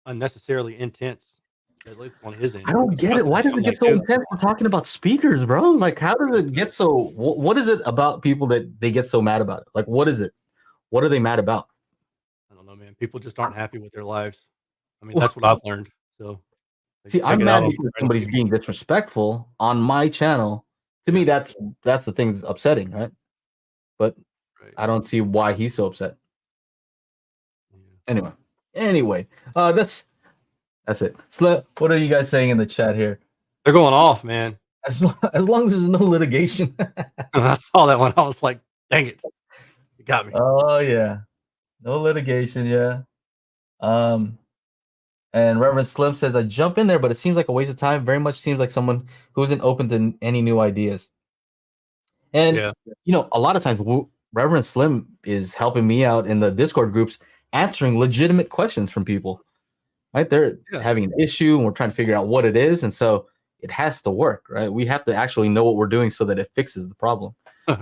Speaker 3: unnecessarily intense, at least on his end.
Speaker 1: I don't get it. Why does it get so intense? We're talking about speakers, bro. Like, how does it get so? What is it about people that they get so mad about it? Like, what is it? What are they mad about?
Speaker 3: I don't know, man. People just aren't happy with their lives. I mean, that's what I've learned. So they
Speaker 1: See,
Speaker 3: take
Speaker 1: I'm
Speaker 3: it out
Speaker 1: mad
Speaker 3: on
Speaker 1: because
Speaker 3: random
Speaker 1: somebody's
Speaker 3: people.
Speaker 1: being disrespectful on my channel. To me, that's the thing that's upsetting, right? But
Speaker 3: Right.
Speaker 1: I don't see why he's so upset.
Speaker 3: Yeah.
Speaker 1: Anyway, that's it. So, what are you guys saying in the chat here?
Speaker 3: They're going off, man.
Speaker 1: As long as there's no litigation.
Speaker 3: I saw that one. I was like, dang it. You got me.
Speaker 1: Oh yeah, no litigation. Yeah. And Reverend Slim says, I jump in there, but it seems like a waste of time. Very much seems like someone who isn't open to any new ideas. And,
Speaker 3: Yeah.
Speaker 1: a lot of times Reverend Slim is helping me out in the Discord groups, answering legitimate questions from people, right? They're having an issue and we're trying to figure out what it is. And so it has to work, right? We have to actually know what we're doing so that it fixes the problem.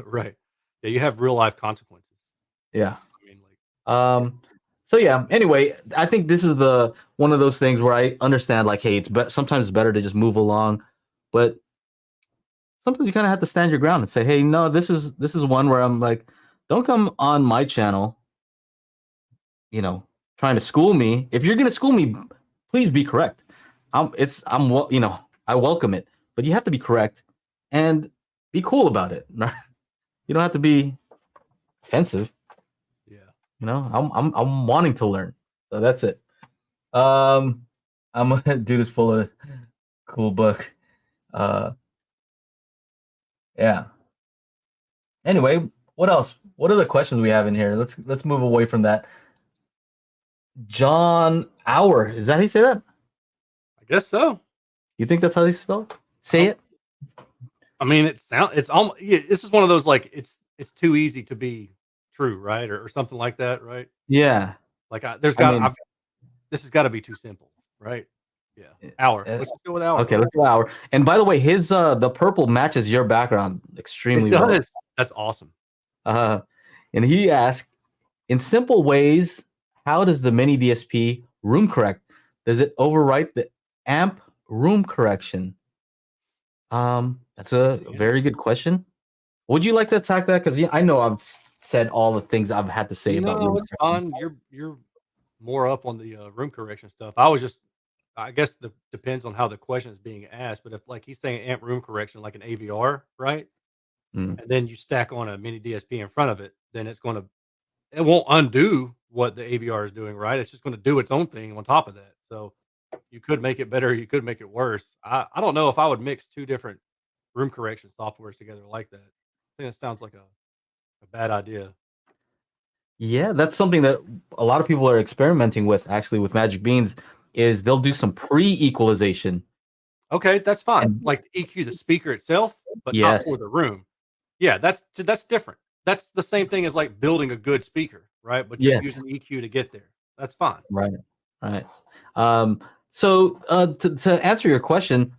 Speaker 3: Right. Yeah. You have real life consequences.
Speaker 1: Yeah.
Speaker 3: I mean, like,
Speaker 1: So yeah, anyway, I think this is one of those things where I understand like, hey, sometimes it's better to just move along, but sometimes you kind of have to stand your ground and say, hey, no, this is one where I'm like, don't come on my channel, trying to school me. If you're gonna school me, please be correct. I welcome it, but you have to be correct and be cool about it. You don't have to be offensive. I'm wanting to learn. So that's it. I'm gonna do this full of cool book. Yeah. Anyway, what else? What other questions we have in here? Let's move away from that. John Hour, is that how you say that?
Speaker 3: I guess so.
Speaker 1: You think that's how you spell it? Say it.
Speaker 3: I mean, it's almost. Yeah, this is one of those like it's it's too easy to be true, right? Or something like that, right?
Speaker 1: Yeah.
Speaker 3: Like
Speaker 1: I mean,
Speaker 3: this has got to be too simple, right? Yeah, hour.
Speaker 1: uh,
Speaker 3: Let's just go with hour.
Speaker 1: okay, let's go hour. And by the way, his the purple matches your background
Speaker 3: It
Speaker 1: extremely well.
Speaker 3: does. That's awesome.
Speaker 1: Uh, and he asked, in simple ways, how does the mini DSP room correct? Does it overwrite the amp room correction? That's a
Speaker 3: Yeah.
Speaker 1: very good question. Would you like to attack that? Because I know I've said all the things I've had to say about
Speaker 3: No,
Speaker 1: room
Speaker 3: it's
Speaker 1: correction.
Speaker 3: fine. You're more up on the room correction stuff. I was just, I guess the depends on how the question is being asked. But if like he's saying amp room correction, like an AVR, right?
Speaker 1: Mm.
Speaker 3: And then you stack on a mini DSP in front of it, then it won't undo what the AVR is doing, right? It's just going to do its own thing on top of that. So you could make it better, you could make it worse. I don't know if I would mix two different room correction softwares together like that. I think that sounds like a bad idea.
Speaker 1: Yeah, that's something that a lot of people are experimenting with actually with Magic Beans is they'll do some pre-equalization.
Speaker 3: Okay, that's fine.
Speaker 1: And
Speaker 3: Like EQ the speaker itself, but not for
Speaker 1: yes,
Speaker 3: the room. Yeah, that's different. That's the same thing as like building a good speaker, right? But just
Speaker 1: yes,
Speaker 3: using EQ to get there. That's fine.
Speaker 1: right, right. To answer your question,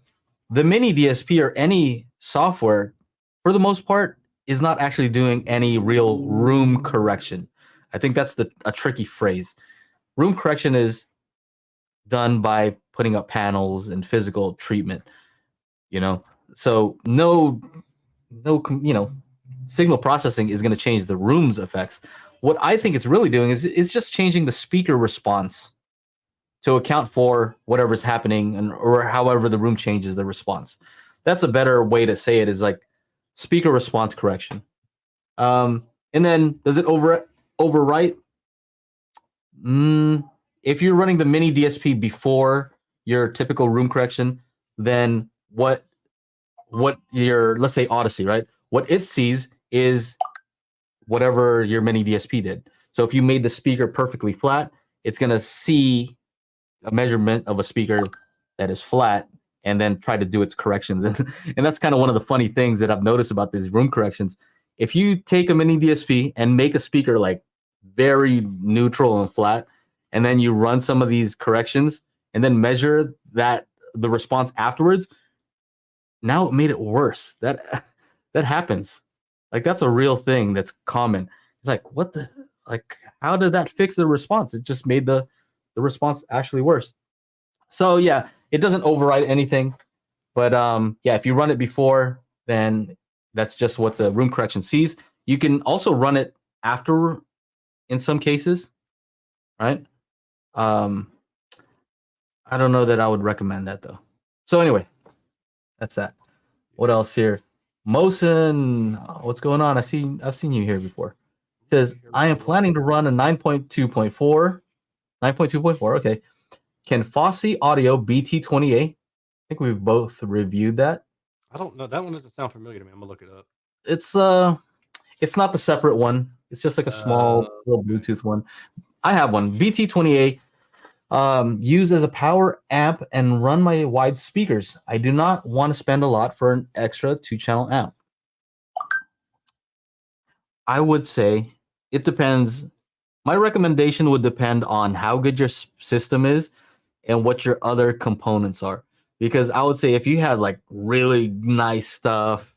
Speaker 1: the mini DSP or any software, for the most part, is not actually doing any real room correction. I think that's a tricky phrase. Room correction is done by putting up panels and physical treatment. You know, so no, signal processing is going to change the room's effects. What I think it's really doing is it's just changing the speaker response to account for whatever's happening and or however the room changes the response. That's a better way to say it is like speaker response correction. And then does it overwrite? If you're running the mini DSP before your typical room correction, then what your, let's say Odyssey, right? What it sees is whatever your mini DSP did. So if you made the speaker perfectly flat, it's gonna see a measurement of a speaker that is flat and then try to do its corrections. And that's kind of one of the funny things that I've noticed about these room corrections. If you take a mini DSP and make a speaker like very neutral and flat, and then you run some of these corrections and then measure that the response afterwards, now it made it worse. That happens. Like that's a real thing that's common. It's like, what the, like, how did that fix the response? It just made the response actually worse. So yeah, it doesn't override anything. But yeah, if you run it before, then that's just what the room correction sees. You can also run it after in some cases, right? Um, I don't know that I would recommend that though. So anyway, that's that. What else here? Mosin, what's going on? I've seen you here before. It says I am planning to run a 9.2.4. 9.2.4, okay. Can Fosse Audio BT28? I think we've both reviewed that.
Speaker 3: I don't know. That one doesn't sound familiar to me. I'm gonna look it up.
Speaker 1: It's not the separate one. It's just like a small little
Speaker 3: Okay.
Speaker 1: Bluetooth one. I have one. BT28. Use as a power amp and run my wide speakers. I do not want to spend a lot for an extra 2-channel amp. I would say it depends. My recommendation would depend on how good your system is and what your other components are. Because I would say if you had like really nice stuff,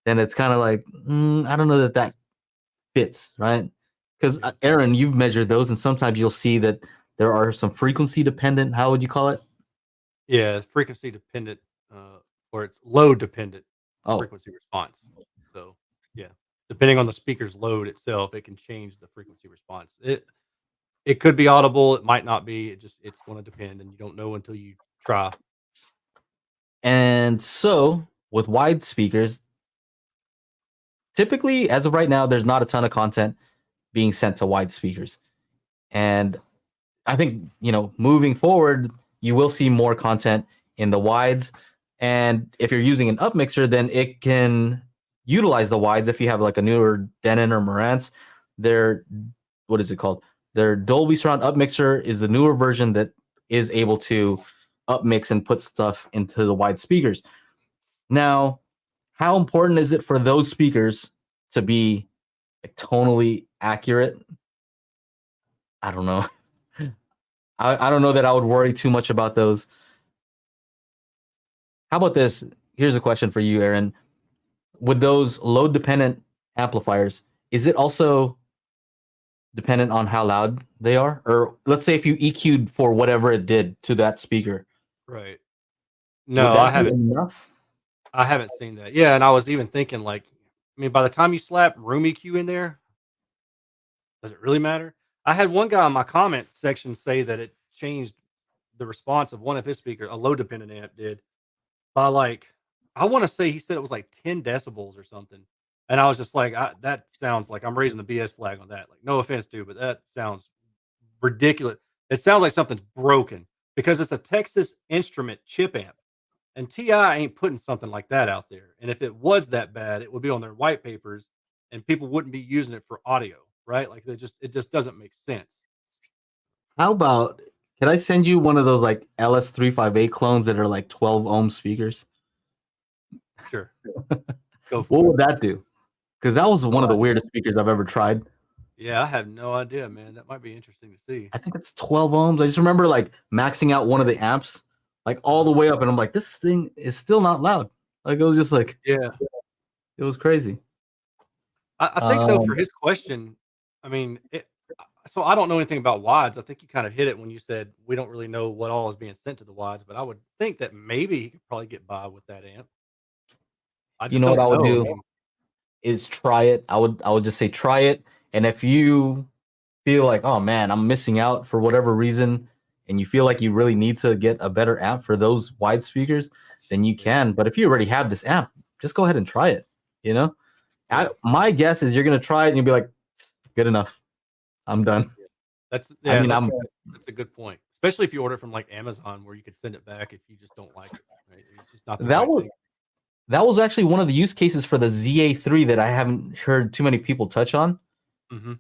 Speaker 1: then it's kind of like, I don't know that fits, right? Because Aaron, you've measured those, and sometimes you'll see that there are some frequency dependent. How would you call it?
Speaker 3: Yeah, it's frequency dependent, or it's load dependent
Speaker 1: Oh,
Speaker 3: frequency response. So yeah, depending on the speaker's load itself, it can change the frequency response. It could be audible, it might not be. It's going to depend, and you don't know until you try.
Speaker 1: and so with wide speakers, typically, as of right now, there's not a ton of content being sent to wide speakers, and I think moving forward, you will see more content in the wides. And if you're using an up mixer, then it can utilize the wides. If you have like a newer Denon or Marantz, their what is it called? Their Dolby Surround up mixer is the newer version that is able to up mix and put stuff into the wide speakers. Now, how important is it for those speakers to be like tonally accurate, I don't know. I don't know that I would worry too much about those. How about this? Here's a question for you, Aaron. With those load dependent amplifiers, is it also dependent on how loud they are? Or let's say if you EQ'd for whatever it did to that speaker,
Speaker 3: Right.
Speaker 1: would
Speaker 3: No, I
Speaker 1: that be
Speaker 3: haven't.
Speaker 1: enough?
Speaker 3: I haven't seen that. Yeah, and I was even thinking like, I mean, by the time you slap room EQ in there, does it really matter? I had one guy on my comment section say that it changed the response of one of his speakers, a low dependent amp did, by like, I want to say he said it was like 10 decibels or something. And I was just like, that sounds like I'm raising the BS flag on that. Like, no offense, dude, but that sounds ridiculous. It sounds like something's broken because it's a Texas Instrument chip amp. And TI ain't putting something like that out there. And if it was that bad, it would be on their white papers and people wouldn't be using it for audio, right? Like it just doesn't make sense.
Speaker 1: How about, can I send you one of those like LS358 clones that are like 12 ohm speakers?
Speaker 3: Sure. Go for
Speaker 1: What
Speaker 3: it.
Speaker 1: would that do? Because that was one
Speaker 3: No
Speaker 1: of the
Speaker 3: idea.
Speaker 1: weirdest speakers I've ever tried.
Speaker 3: Yeah, I have no idea, man. That might be interesting to see.
Speaker 1: I think it's 12 ohms. I just remember like maxing out one of the amps like all the way up, and I'm like, this thing is still not loud. Like it was just like,
Speaker 3: Yeah.
Speaker 1: it was crazy.
Speaker 3: I think though for his question, I mean, so I don't know anything about WIDEs. I think you kind of hit it when you said we don't really know what all is being sent to the WIDEs, but I would think that maybe he could probably get by with that amp. I
Speaker 1: You
Speaker 3: just
Speaker 1: know what
Speaker 3: don't
Speaker 1: I would
Speaker 3: know. I
Speaker 1: do
Speaker 3: mean,
Speaker 1: is try it. I would just say try it. And if you feel like, oh man, I'm missing out for whatever reason, and you feel like you really need to get a better amp for those wide speakers, then you
Speaker 3: yeah,
Speaker 1: can. But if you already have this amp, just go ahead and try it. You know,
Speaker 3: yeah,
Speaker 1: my guess is you're gonna try it and you'll be like, good enough. I'm done.
Speaker 3: yeah. That's
Speaker 1: I
Speaker 3: yeah,
Speaker 1: mean, I'm
Speaker 3: that's a good point. Especially if you order from like Amazon, where you could send it back if you just don't like it. Right? It's just not the
Speaker 1: that
Speaker 3: right
Speaker 1: was
Speaker 3: thing.
Speaker 1: that was actually one of the use cases for the ZA3 that I haven't heard too many people touch on.
Speaker 3: Hmm.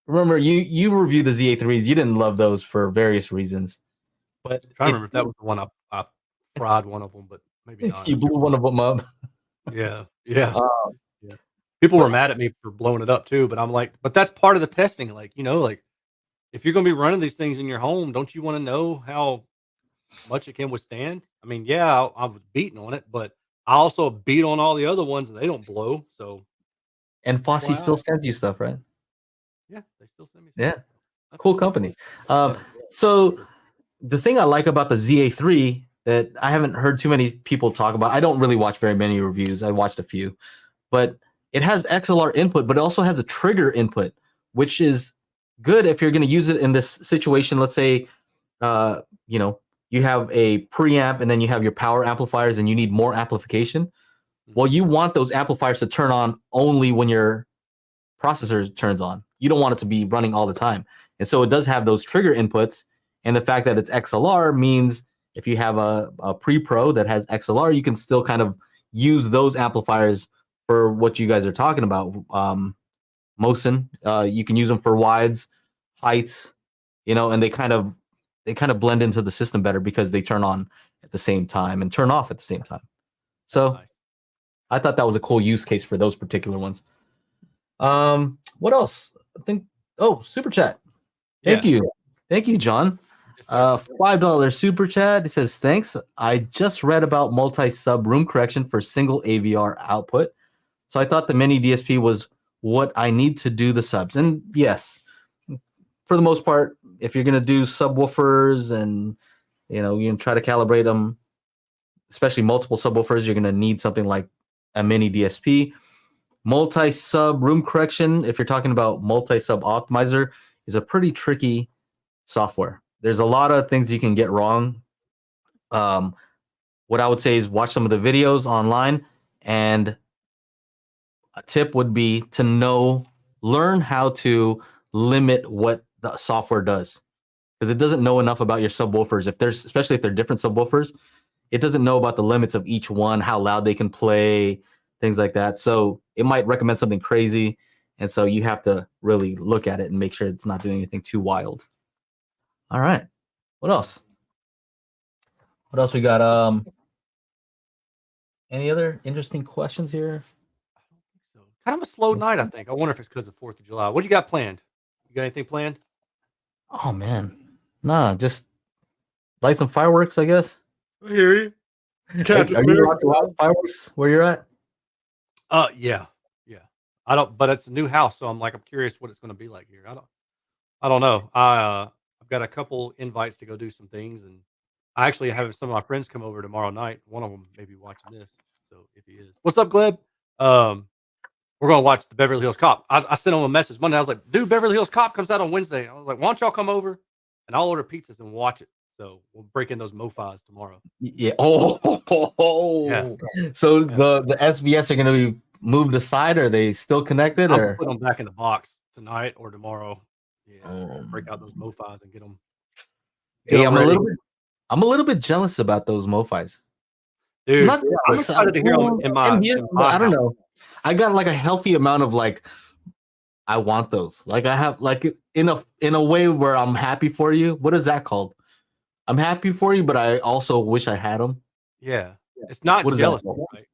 Speaker 1: Remember, you reviewed the ZA3s. You didn't love those for various reasons, but
Speaker 3: I'm trying to remember if that was the one I fried one of them, but maybe not.
Speaker 1: you blew one of them up.
Speaker 3: Yeah, yeah,
Speaker 1: Uh,
Speaker 3: yeah. People were
Speaker 1: but
Speaker 3: mad at me for blowing it up too, but I'm like, but that's part of the testing. Like, like if you're gonna be running these things in your home, don't you want to know how much it can withstand? I mean, yeah, I was beating on it, but I also beat on all the other ones and they don't blow. So
Speaker 1: and Fosse
Speaker 3: FYI,
Speaker 1: still sends you stuff, right?
Speaker 3: yeah, they still send me stuff.
Speaker 1: Yeah,
Speaker 3: That's
Speaker 1: cool
Speaker 3: cool.
Speaker 1: company.
Speaker 3: Yeah.
Speaker 1: So the thing I like about the ZA3 that I haven't heard too many people talk about, I don't really watch very many reviews. I watched a few, but it has XLR input, but it also has a trigger input, which is good if you're going to use it in this situation. Let's say, uh, you know, you have a preamp and then you have your power amplifiers and you need more amplification. Well,
Speaker 3: Mhm.
Speaker 1: you want those amplifiers to turn on only when your processor turns on. You don't want it to be running all the time. And so it does have those trigger inputs. And the fact that it's XLR means if you have a pre-pro that has XLR, you can still kind of use those amplifiers for what you guys are talking about. Mosin, you can use them for wides, heights, and they kind of blend into the system better because they turn on at the same time and turn off at the same time.
Speaker 3: That's
Speaker 1: So
Speaker 3: nice.
Speaker 1: I thought that was a cool use case for those particular ones. What else? I think. Oh, super chat. Thank
Speaker 3: Yeah.
Speaker 1: you, John.
Speaker 3: Yes, sir.
Speaker 1: $5 super chat. He says, "Thanks. I just read about multi-sub room correction for single AVR output, so I thought the mini DSP was what I need to do the subs." And yes, for the most part, if you're gonna do subwoofers and you can try to calibrate them, especially multiple subwoofers, you're gonna need something like a mini DSP. Multi-sub room correction, if you're talking about multi-sub optimizer, is a pretty tricky software. There's a lot of things you can get wrong. Um, what I would say is watch some of the videos online, and a tip would be to learn how to limit what the software does, because it doesn't know enough about your subwoofers. Especially if they're different subwoofers, it doesn't know about the limits of each one, how loud they can play, things like that. So it might recommend something crazy, and so you have to really look at it and make sure it's not doing anything too wild. All right, what else? What else we got? Any other interesting questions here?
Speaker 3: I don't think so. kind of a slow night, I think. I wonder if it's because of 4th of July. What do you got planned? You got anything planned?
Speaker 1: Oh man, nah, just light some fireworks, I guess.
Speaker 3: I hear you. Captain
Speaker 1: Are you
Speaker 3: America
Speaker 1: allowed to light fireworks where you're at?
Speaker 3: Yeah, yeah. I don't, but it's a new house, so I'm like, I'm curious what it's going to be like here. I don't know. I've got a couple invites to go do some things, and I actually have some of my friends come over tomorrow night. One of them may be watching this, so if he is, what's up, Gleb? Um, we're gonna watch the Beverly Hills Cop. I sent him a message Monday. I was like, dude, Beverly Hills Cop comes out on Wednesday. I was like, why don't y'all come over and I'll order pizzas and watch it. So we'll break in those mofas tomorrow.
Speaker 1: Yeah.
Speaker 3: Yeah,
Speaker 1: So
Speaker 3: yeah.
Speaker 1: the SVS are gonna be moved aside? Are they still connected
Speaker 3: I'm
Speaker 1: or?
Speaker 3: putting them back in the box tonight or tomorrow. Yeah, break out those
Speaker 1: Um,
Speaker 3: mofas and get
Speaker 1: hey,
Speaker 3: them ready.
Speaker 1: I'm a little bit jealous about those MoFis.
Speaker 3: Dude,
Speaker 1: Not
Speaker 3: I'm
Speaker 1: jealous.
Speaker 3: excited to hear them
Speaker 1: Envious,
Speaker 3: in
Speaker 1: but
Speaker 3: my
Speaker 1: I don't
Speaker 3: house.
Speaker 1: know. I got like a healthy amount of like I want those. Like I have like in a way where I'm happy for you. What is that called? I'm happy for you, but I also wish I had them.
Speaker 3: Yeah, it's not
Speaker 1: What is that
Speaker 3: jealousy,
Speaker 1: called?
Speaker 3: right?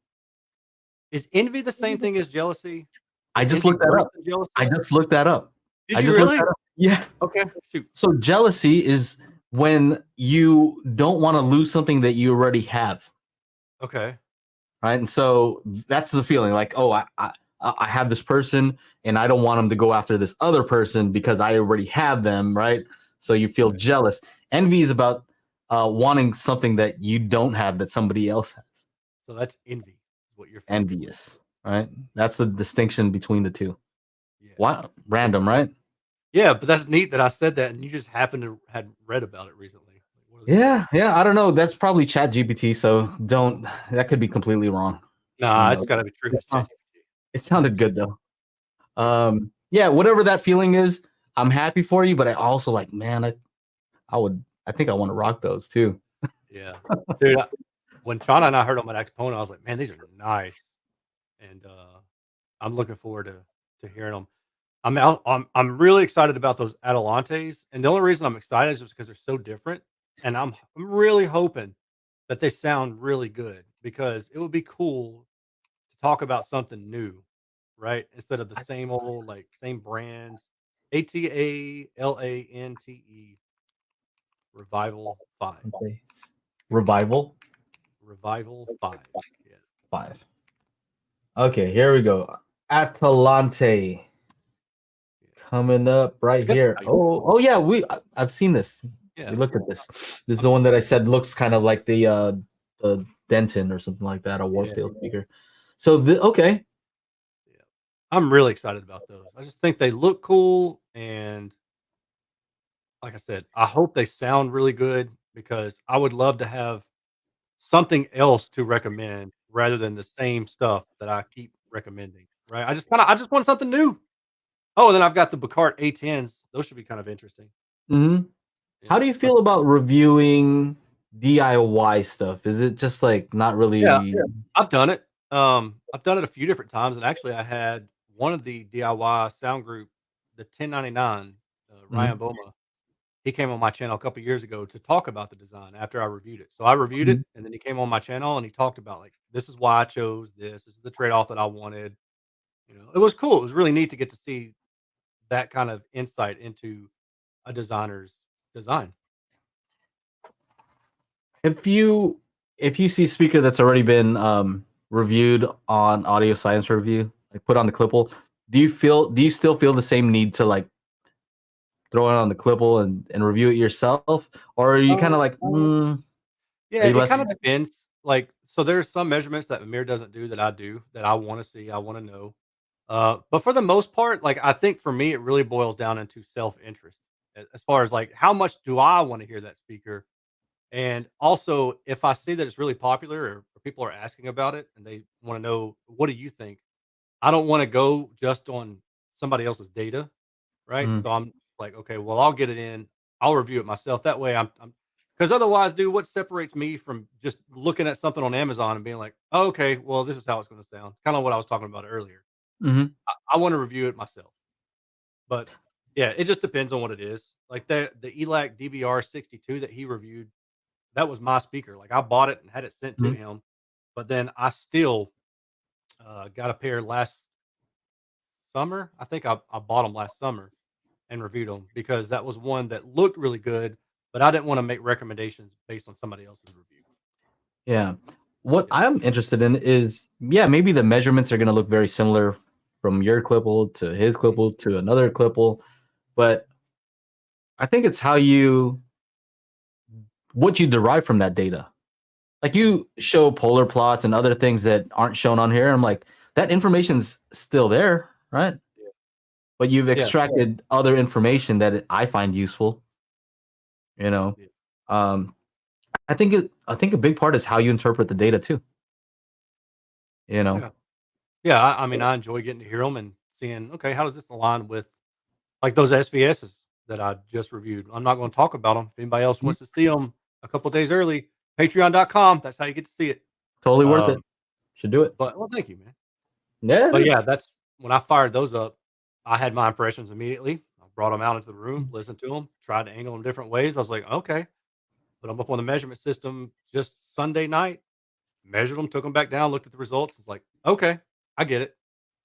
Speaker 3: Is envy the same thing as jealousy?
Speaker 1: I
Speaker 3: Is
Speaker 1: just
Speaker 3: envy
Speaker 1: looked that
Speaker 3: worse
Speaker 1: up.
Speaker 3: than
Speaker 1: I
Speaker 3: jealousy?
Speaker 1: just looked that up.
Speaker 3: Did
Speaker 1: I
Speaker 3: you
Speaker 1: just looked
Speaker 3: really?
Speaker 1: that up. Yeah.
Speaker 3: Okay, shoot.
Speaker 1: So jealousy is when you don't want to lose something that you already have,
Speaker 3: Okay.
Speaker 1: right? And so that's the feeling like, oh, I have this person and I don't want them to go after this other person because I already have them, right? So you feel jealous. Envy is about wanting something that you don't have that somebody else has.
Speaker 3: So that's envy, is what you're feeling.
Speaker 1: Envious, right? That's the distinction between the two.
Speaker 3: Yeah.
Speaker 1: Wow, random, right?
Speaker 3: Yeah, but that's neat that I said that and you just happened to had read about it recently. Like, what is that?
Speaker 1: Yeah, yeah. I don't know. That's probably Chat GPT. So don't. That could be completely wrong. You
Speaker 3: Nah,
Speaker 1: know,
Speaker 3: it's gotta be true. It's ChatGPT.
Speaker 1: it sounded good though. Yeah, whatever that feeling is, I'm happy for you. But I also like, man, I would. I think I want to rock those too.
Speaker 3: Yeah. Dude, when Shauna and I heard them at Exponent, I was like, man, these are nice. And I'm looking forward to hearing them. I'm really excited about those Atalantes. And the only reason I'm excited is just because they're so different. And I'm really hoping that they sound really good because it would be cool to talk about something new, right? Instead of the same old, like same brands. ATALANTE Revival 5.
Speaker 1: Okay. Revival
Speaker 3: Revival 5. Yeah.
Speaker 1: 5. Okay, here we go. Atalante coming up right
Speaker 3: I guess
Speaker 1: here. Oh yeah, I've seen this.
Speaker 3: yeah.
Speaker 1: We looked at this. This is the one that I said looks kind of like the Denton or something like that, a Warfield speaker. So okay.
Speaker 3: Yeah. I'm really excited about those. I just think they look cool and like I said, I hope they sound really good because I would love to have something else to recommend rather than the same stuff that I keep recommending, right? I just want something new. Oh, and then I've got the Bacart A10s. Those should be kind of interesting.
Speaker 1: Mm-hmm.
Speaker 3: Yeah.
Speaker 1: How do you feel about reviewing DIY stuff? Is it just like not
Speaker 3: Yeah,
Speaker 1: really?
Speaker 3: I've done it. I've done it a few different times, and actually, I had one of the DIY sound group, the 1099,
Speaker 1: Mhm,
Speaker 3: Ryan Boma. He came on my channel a couple years ago to talk about the design after I reviewed it. So I reviewed
Speaker 1: mhm.
Speaker 3: it, and then he came on my channel and he talked about like, this is why I chose this. This is the trade off that I wanted. You know, it was cool. It was really neat to get to see that kind of insight into a designer's design.
Speaker 1: If you see speaker that's already been reviewed on Audio Science Review, like put on the Clipple, do you still feel the same need to like throw it on the Clipple and review it yourself, or are you kind of like,
Speaker 3: Yeah,
Speaker 1: are you
Speaker 3: it
Speaker 1: less?
Speaker 3: kind of depends. Like, so there's some measurements that Amir doesn't do that I do that I want to see, I want to know. But for the most part, like I think for me, it really boils down into self-interest as far as like how much do I want to hear that speaker, and also if I see that it's really popular or people are asking about it and they want to know what do you think, I don't want to go just on somebody else's data, right?
Speaker 1: Mm,
Speaker 3: So I'm like, okay, well, I'll get it in. I'll review it myself. That way I'm because otherwise, dude, what separates me from just looking at something on Amazon and being like, oh, okay, well, this is how it's going to sound. Kind of what I was talking about earlier.
Speaker 1: mhm.
Speaker 3: I want to review it myself. But yeah, it just depends on what it is. Like the ELAC DBR 62 that he reviewed, that was my speaker. Like I bought it and had it sent to
Speaker 1: Mhm.
Speaker 3: him. But then I still got a pair last. summer. I think I bought them last summer and reviewed them because that was one that looked really good, but I didn't want to make recommendations based on somebody else's review.
Speaker 1: Yeah. What
Speaker 3: Yeah.
Speaker 1: I'm interested in is, yeah, maybe the measurements are going to look very similar from your clipple to his clipple to another clipple, but I think it's what you derive from that data. Like you show polar plots and other things that aren't shown on here. I'm like, that information's still there, right?
Speaker 3: Yeah.
Speaker 1: But you've
Speaker 3: Yeah.
Speaker 1: extracted other information that I find useful. You know,
Speaker 3: Yeah.
Speaker 1: um, I think a big part is how you interpret the data too. You know,
Speaker 3: Yeah. Yeah, I mean, I enjoy getting to hear them and seeing, okay, how does this align with like those SVSs that I just reviewed? I'm not going to talk about them. If anybody else
Speaker 1: Mhm.
Speaker 3: wants to see them a couple days early, patreon.com. That's how you get to see it.
Speaker 1: Totally worth it.
Speaker 3: Um,
Speaker 1: Should do it.
Speaker 3: but well, thank you, man.
Speaker 1: Yeah, it
Speaker 3: But
Speaker 1: is.
Speaker 3: yeah, that's when I fired those up. I had my impressions immediately. I brought them out into the room, listened to them, tried to angle them different ways. I was like, okay, put them up on the measurement system just Sunday night, measured them, took them back down, looked at the results. It's like, okay, I get it.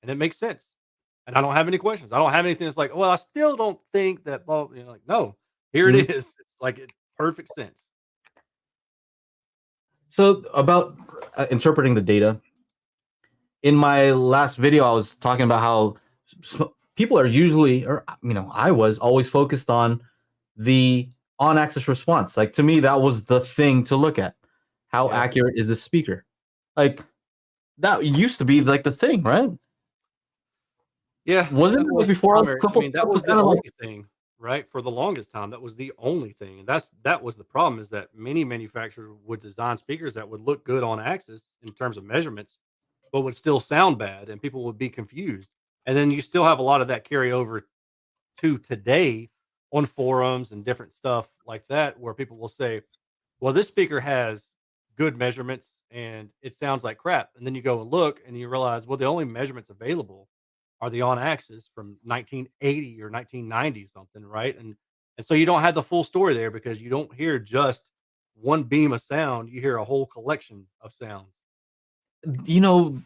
Speaker 3: And it makes sense. And I don't have any questions. I don't have anything that's like, well, I still don't think that, well, like, no, here it
Speaker 1: Mhm.
Speaker 3: is. Like, it perfect sense.
Speaker 1: So about interpreting the data. In my last video, I was talking about how people are usually, or I was always focused on the on-axis response. Like to me, that was the thing to look at. How
Speaker 3: Yeah.
Speaker 1: accurate is the speaker? Like that used to be like the thing, right?
Speaker 3: Yeah.
Speaker 1: Wasn't
Speaker 3: That
Speaker 1: it like
Speaker 3: was the
Speaker 1: before all this
Speaker 3: primary. I
Speaker 1: couple
Speaker 3: mean, that
Speaker 1: stuff was
Speaker 3: was the
Speaker 1: kind of like,
Speaker 3: only thing, right? For the longest time, that was the only thing. And that was the problem is that many manufacturers would design speakers that would look good on axis in terms of measurements, but would still sound bad and people would be confused. And then you still have a lot of that carry over to today on forums and different stuff like that, where people will say, well, this speaker has good measurements and it sounds like crap. And then you go and look and you realize, well, the only measurements available are the on axis from 1980 or 1990 something, right? And so you don't have the full story there because you don't hear just one beam of sound, you hear a whole collection of sounds.
Speaker 1: you know,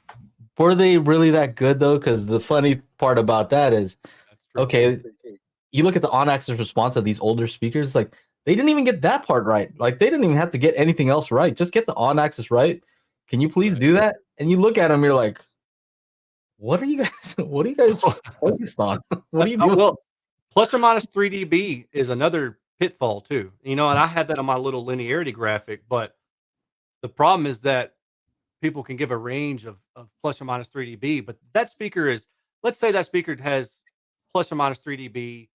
Speaker 1: were they really that good though? Because the funny part about that is,
Speaker 3: That's true too.
Speaker 1: okay, you look at the on-axis response of these older speakers, like they didn't even get that part right. Like they didn't even have to get anything else right. Just get the on-axis right. Can you please
Speaker 3: Right.
Speaker 1: do that? And you look at them, you're like, what are you guys? What are you guys focused on? What are you doing?
Speaker 3: Well, plus or minus 3 dB is another pitfall too. And I had that on my little linearity graphic, but the problem is that people can give a range of plus or minus 3 dB, but that speaker is, let's say that speaker has plus or minus 3 dB,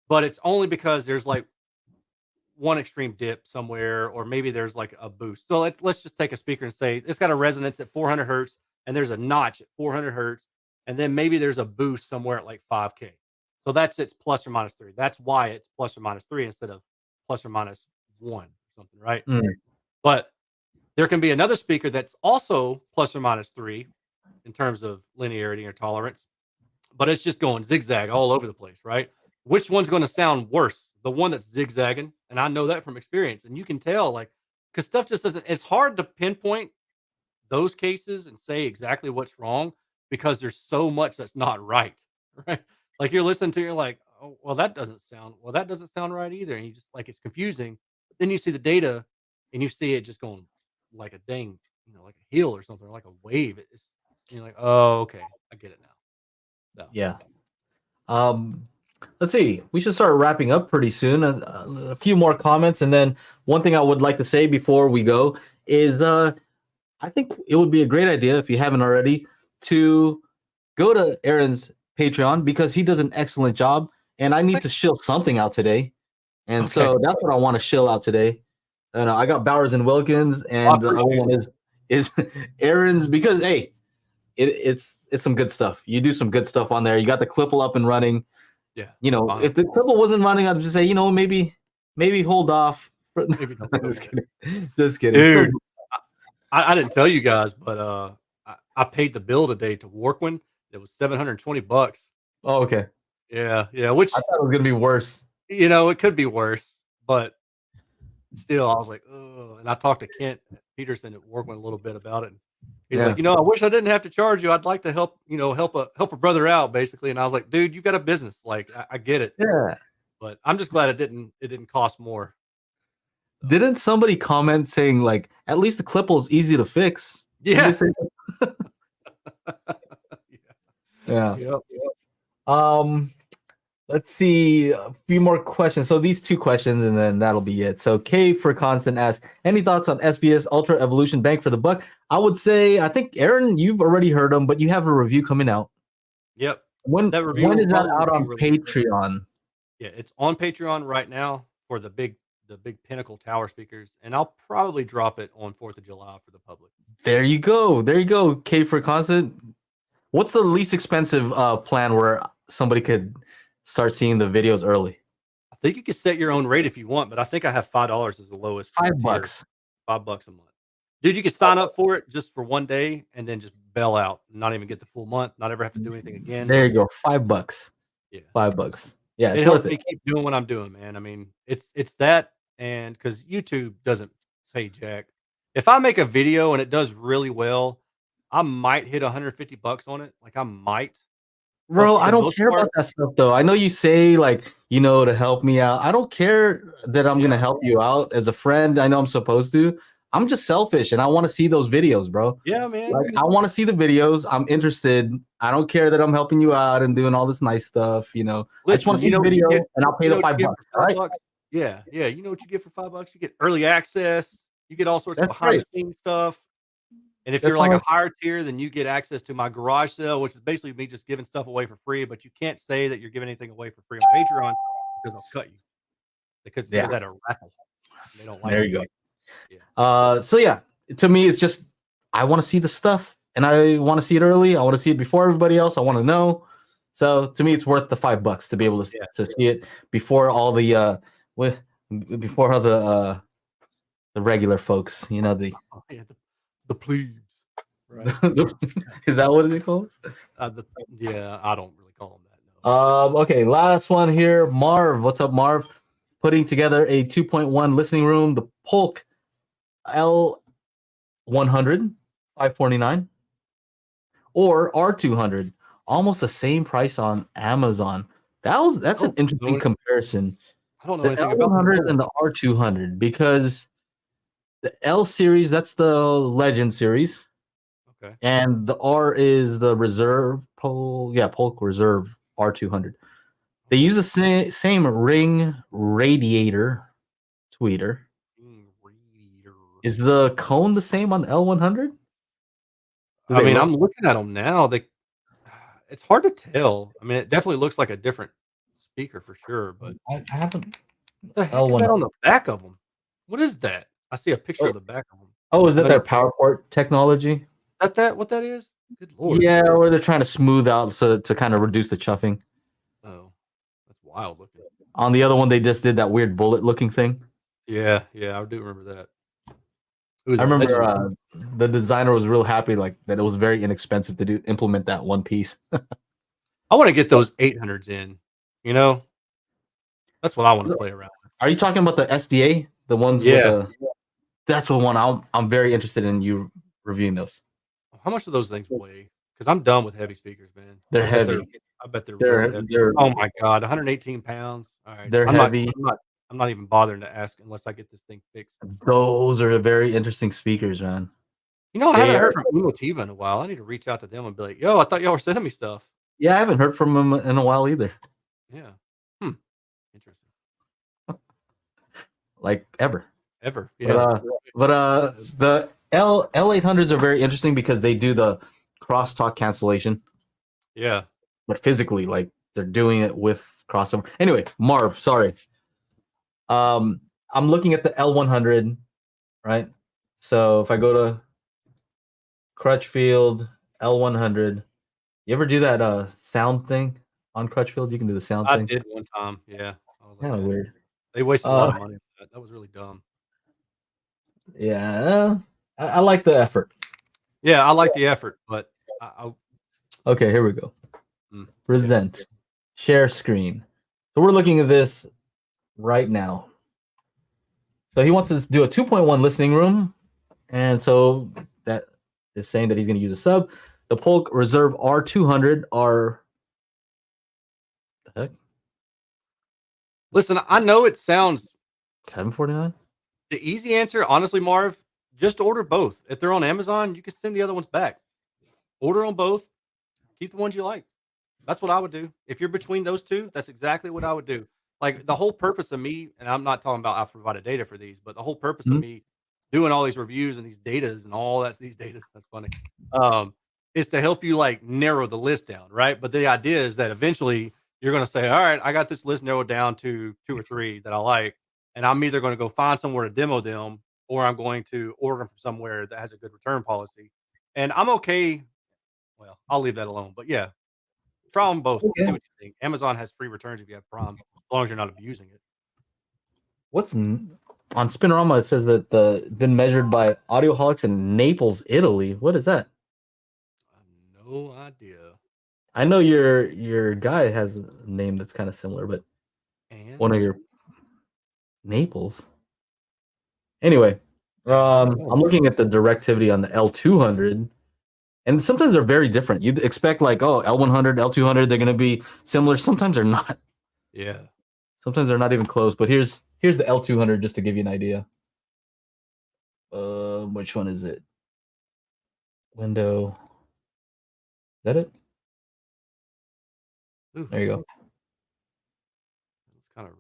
Speaker 3: but it's only because there's like one extreme dip somewhere, or maybe there's like a boost. So let's just take a speaker and say it's got a resonance at 400 hertz, and there's a notch at 400 hertz, and then maybe there's a boost somewhere at like 5K. So that's its plus or minus 3. That's why it's plus or minus 3 instead of plus or minus 1 or something, right?
Speaker 1: Mm.
Speaker 3: But there can be another speaker that's also plus or minus 3 in terms of linearity or tolerance, but it's just going zigzag all over the place, right? Which one's going to sound worse? The one that's zigzagging, and I know that from experience, and you can tell, like, because stuff just doesn't. It's hard to pinpoint those cases and say exactly what's wrong because there's so much that's not right, right? Like you're listening to, you're like, oh, well, that doesn't sound right either, and you just like it's confusing. But then you see the data, and you see it just going like a dang, like a hill or something, like a wave. It's and you're like, oh, okay, I get it now. So.
Speaker 1: Yeah. Um, let's see. We should start wrapping up pretty soon. A few more comments, and then one thing I would like to say before we go is, I think it would be a great idea if you haven't already to go to Aaron's Patreon because he does an excellent job, and I need to shill something out today, and
Speaker 3: Okay.
Speaker 1: so that's what I want to shill out today. And I got Bowers and Wilkins,
Speaker 3: I
Speaker 1: and the other
Speaker 3: appreciate
Speaker 1: one is Aaron's because hey, it's some good stuff. You do some good stuff on there. You got the Clipple up and running.
Speaker 3: Yeah.
Speaker 1: If the Clipple wasn't running, I'd just say, maybe hold off.
Speaker 3: Maybe don't go
Speaker 1: Just
Speaker 3: yet.
Speaker 1: kidding. Just kidding.
Speaker 3: Dude, I didn't tell you guys, but I paid the bill today to Workwin. It was $720.
Speaker 1: Oh, okay.
Speaker 3: Yeah, which
Speaker 1: I thought it was gonna be worse.
Speaker 3: it could be worse, but still, I was like, oh. And I talked to Kent Peterson at Workwin a little bit about it. He's
Speaker 1: Yeah.
Speaker 3: like, I wish I didn't have to charge you. I'd like to help, help a brother out, basically. And I was like, dude, you got a business. Like, I get it,
Speaker 1: Yeah.
Speaker 3: but I'm just glad it didn't cost more. So,
Speaker 1: Didn't somebody comment saying like at least the clipple is easy to fix? Did they
Speaker 3: yeah.
Speaker 1: say that? Yeah.
Speaker 3: Yep.
Speaker 1: Um, let's see a few more questions. So these two questions, and then that'll be it. So K for Constant asks, any thoughts on SVS Ultra Evolution Bank for the buck? I would say, I think Aaron, you've already heard them, but you have a review coming out.
Speaker 3: Yep.
Speaker 1: When
Speaker 3: That review
Speaker 1: when
Speaker 3: will
Speaker 1: is that
Speaker 3: probably
Speaker 1: out
Speaker 3: be
Speaker 1: on
Speaker 3: released.
Speaker 1: Patreon?
Speaker 3: Yeah, it's on Patreon right now for the big Pinnacle Tower speakers, and I'll probably drop it on 4th of July for the public.
Speaker 1: There you go. There you go. K for Constant. What's the least expensive plan where somebody could start seeing the videos early?
Speaker 3: I think you can set your own rate if you want, but I think I have $5 as the lowest tier.
Speaker 1: $5.
Speaker 3: $5 a month. Dude, you can sign up for it just for one day and then just bail out, not even get the full month, not ever have to do anything again.
Speaker 1: There you go. $5.
Speaker 3: Yeah.
Speaker 1: $5. Yeah,
Speaker 3: It
Speaker 1: it's
Speaker 3: helps
Speaker 1: worth
Speaker 3: me
Speaker 1: it.
Speaker 3: keep doing what I'm doing, man. I mean, it's that, and because YouTube doesn't pay jack. If I make a video and it does really well, I might hit $150 on it. Like I might, but
Speaker 1: Bro,
Speaker 3: for
Speaker 1: I
Speaker 3: the
Speaker 1: don't
Speaker 3: most
Speaker 1: care
Speaker 3: part,
Speaker 1: about that stuff though. I know you say like, to help me out. I don't care that I'm gonna
Speaker 3: yeah,
Speaker 1: help you out as a friend. I know I'm supposed to. I'm just selfish and I want to see those videos, bro.
Speaker 3: yeah, man.
Speaker 1: Like I want to see the videos. I'm interested. I don't care that I'm helping you out and doing all this nice stuff. I just want
Speaker 3: Listen,
Speaker 1: to see
Speaker 3: you
Speaker 1: the
Speaker 3: know what you
Speaker 1: video
Speaker 3: get?
Speaker 1: and I'll pay
Speaker 3: You know
Speaker 1: the
Speaker 3: what you
Speaker 1: five
Speaker 3: get
Speaker 1: bucks.
Speaker 3: for
Speaker 1: All
Speaker 3: five
Speaker 1: right.
Speaker 3: bucks? Yeah, yeah. You know what you get for $5? You get early access. You get all sorts of
Speaker 1: That's
Speaker 3: behind
Speaker 1: great.
Speaker 3: the scenes stuff. And if
Speaker 1: That's
Speaker 3: you're like
Speaker 1: how
Speaker 3: a higher tier, then you get access to my garage sale, which is basically me just giving stuff away for free. But you can't say that you're giving anything away for free on Patreon because I'll cut you. They consider
Speaker 1: yeah,
Speaker 3: that a raffle. They don't like
Speaker 1: there
Speaker 3: it.
Speaker 1: you go.
Speaker 3: Yeah.
Speaker 1: So yeah, to me, it's just I want to see the stuff, and I want to see it early. I want to see it before everybody else. I want to know. So to me, it's worth the $5 to be able to
Speaker 3: Yeah.
Speaker 1: to see it before all the before all the regular folks. The
Speaker 3: Oh, yeah, the plebes, right?
Speaker 1: is that what it's called?
Speaker 3: Yeah, I don't really call them that. No.
Speaker 1: Okay, last one here. Marv, what's up, Marv? Putting together a 2.1 listening room, the Polk L100, $549. Or R200, almost the same price on Amazon. That's an interesting comparison.
Speaker 3: I don't know
Speaker 1: The
Speaker 3: anything about them.
Speaker 1: L100 and the R200, because the L series, that's the Legend series,
Speaker 3: Okay.
Speaker 1: and the R is the Reserve Polk Reserve R200. They use the same ring radiator tweeter. Is the cone the same on the L100?
Speaker 3: I mean, I'm looking at them now. It's hard to tell. I mean, it definitely looks like a different speaker for sure, but
Speaker 1: I haven't.
Speaker 3: what the heck is that on the back of them? What is that? I see a picture of the back of them.
Speaker 1: Oh, is that their PowerPort technology?
Speaker 3: That what that is? Good lord.
Speaker 1: Yeah, or they're trying to smooth out to kind of reduce the chuffing.
Speaker 3: Oh, that's wild looking.
Speaker 1: On the other one, they just did that weird bullet looking thing.
Speaker 3: Yeah, I do remember that.
Speaker 1: I remember the designer was real happy that it was very inexpensive to implement that one piece.
Speaker 3: I want to get those 800s in. That's what I want to play around with.
Speaker 1: Are you talking about the SDA? The ones with the? That's the one I'm very interested in you reviewing those.
Speaker 3: How much do those things weigh? Because I'm done with heavy speakers, man.
Speaker 1: They're heavy.
Speaker 3: I bet they're really heavy. Oh my god, 118 pounds. All right,
Speaker 1: they're heavy.
Speaker 3: I'm not even bothering to ask unless I get this thing fixed.
Speaker 1: Those are very interesting speakers, man.
Speaker 3: I haven't heard from Emotiva in a while. I need to reach out to them and be like, "Yo, I thought y'all were sending me stuff."
Speaker 1: Yeah, I haven't heard from them in a while either.
Speaker 3: Yeah. Interesting.
Speaker 1: Like ever.
Speaker 3: Yeah.
Speaker 1: But the L800s are very interesting because they do the crosstalk cancellation.
Speaker 3: Yeah.
Speaker 1: But physically, like they're doing it with crossover. Anyway, Marv, sorry. I'm looking at the L100, right? So if I go to Crutchfield L100, you ever do that sound thing on Crutchfield? You can do the sound thing.
Speaker 3: I did one time. Yeah. I was like,
Speaker 1: kind of weird.
Speaker 3: They wasted a lot of money on that. That was really dumb.
Speaker 1: Yeah, I like the effort.
Speaker 3: Yeah, I like the effort, but
Speaker 1: okay, here we go. Present, share screen. So we're looking at this right now. So he wants us to do a 2.1 listening room, and so that is saying that he's going to use a sub. The Polk Reserve R200 are the heck
Speaker 3: Listen, I know it sounds
Speaker 1: $749.
Speaker 3: the easy answer, honestly, Marv, just order both. If they're on Amazon, you can send the other ones back. Order on both. Keep the ones you like. That's what I would do. If you're between those two, that's exactly what I would do. Like the whole purpose of me, and I'm not talking about I provided data for these, but the whole purpose of
Speaker 1: Mhm.
Speaker 3: me doing all these reviews and these datas and all these datas, that's funny, is to help you like narrow the list down, right? But the idea is that eventually you're going to say, all right, I got this list narrowed down to 2 or 3 that I like, and I'm either going to go find somewhere to demo them, or I'm going to order them from somewhere that has a good return policy. And I'm okay. Well, I'll leave that alone. But yeah, try them both. See
Speaker 1: Okay.
Speaker 3: what you think. Amazon has free returns if you have Prime, as long as you're not abusing it.
Speaker 1: On Spinorama? It says that been measured by Audioholics in Naples, Italy. What is that?
Speaker 3: I have no idea.
Speaker 1: I know your guy has a name that's kind of similar, but
Speaker 3: And
Speaker 1: one of your Naples. Anyway, I'm looking at the directivity on the L200, and sometimes they're very different. You'd expect like, oh, L100, L200, they're going to be similar. Sometimes they're not.
Speaker 3: yeah,
Speaker 1: Sometimes they're not even close. But here's the L200 just to give you an idea. Which one is it? Window. Is that it?
Speaker 3: ooh,
Speaker 1: There you go.
Speaker 3: it's kind of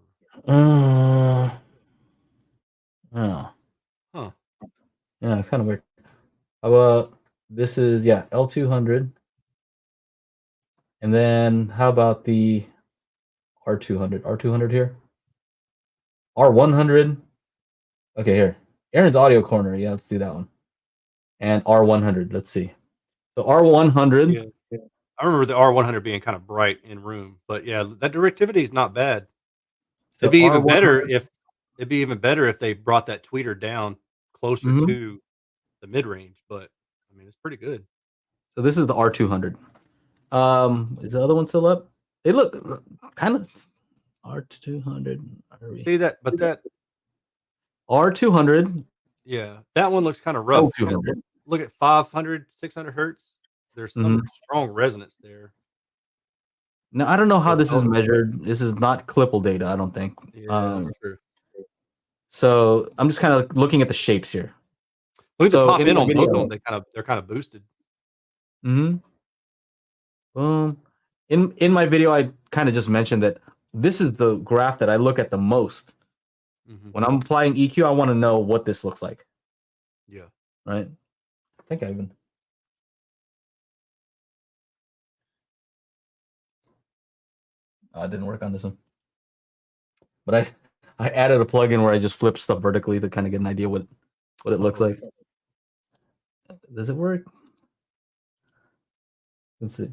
Speaker 1: Oh,
Speaker 3: huh.
Speaker 1: yeah, it's kind of weird. How about this is L200, and then how about the R200? R200 here, R100. Okay, here, Aaron's audio corner. Yeah, let's do that one. And R100. Let's see. So R100.
Speaker 3: Yeah. I remember the R100 being kind of bright in room, but yeah, that directivity is not bad.
Speaker 1: So
Speaker 3: It'd be even
Speaker 1: R100.
Speaker 3: better if they brought that tweeter down closer
Speaker 1: Mhm.
Speaker 3: to the mid range. But I mean, it's pretty good.
Speaker 1: So this is the R200. Is the other one still up? They look kind of R200.
Speaker 3: See that, but that
Speaker 1: R200.
Speaker 3: yeah, that one looks kind of rough. Because
Speaker 1: L200.
Speaker 3: look at 500, 600 hertz. There's some
Speaker 1: Mhm.
Speaker 3: strong resonance there.
Speaker 1: Now I don't know how
Speaker 3: So
Speaker 1: this is
Speaker 3: L-
Speaker 1: measured. This is not clippable data, I don't think.
Speaker 3: Yeah, that's true.
Speaker 1: So I'm just kind of looking at the shapes here.
Speaker 3: Look at the
Speaker 1: So
Speaker 3: top
Speaker 1: in
Speaker 3: end
Speaker 1: my
Speaker 3: on both of
Speaker 1: video,
Speaker 3: them. They're kind of boosted.
Speaker 1: hmm boom. In my video, I kind of just mentioned that this is the graph that I look at the most.
Speaker 3: Mm-hmm.
Speaker 1: When I'm applying EQ, I want to know what this looks like.
Speaker 3: Yeah.
Speaker 1: Right? I think I even. It didn't work on this one. But I added a plugin where I just flip stuff vertically to kind of get an idea what it looks like. Does it work? Let's see.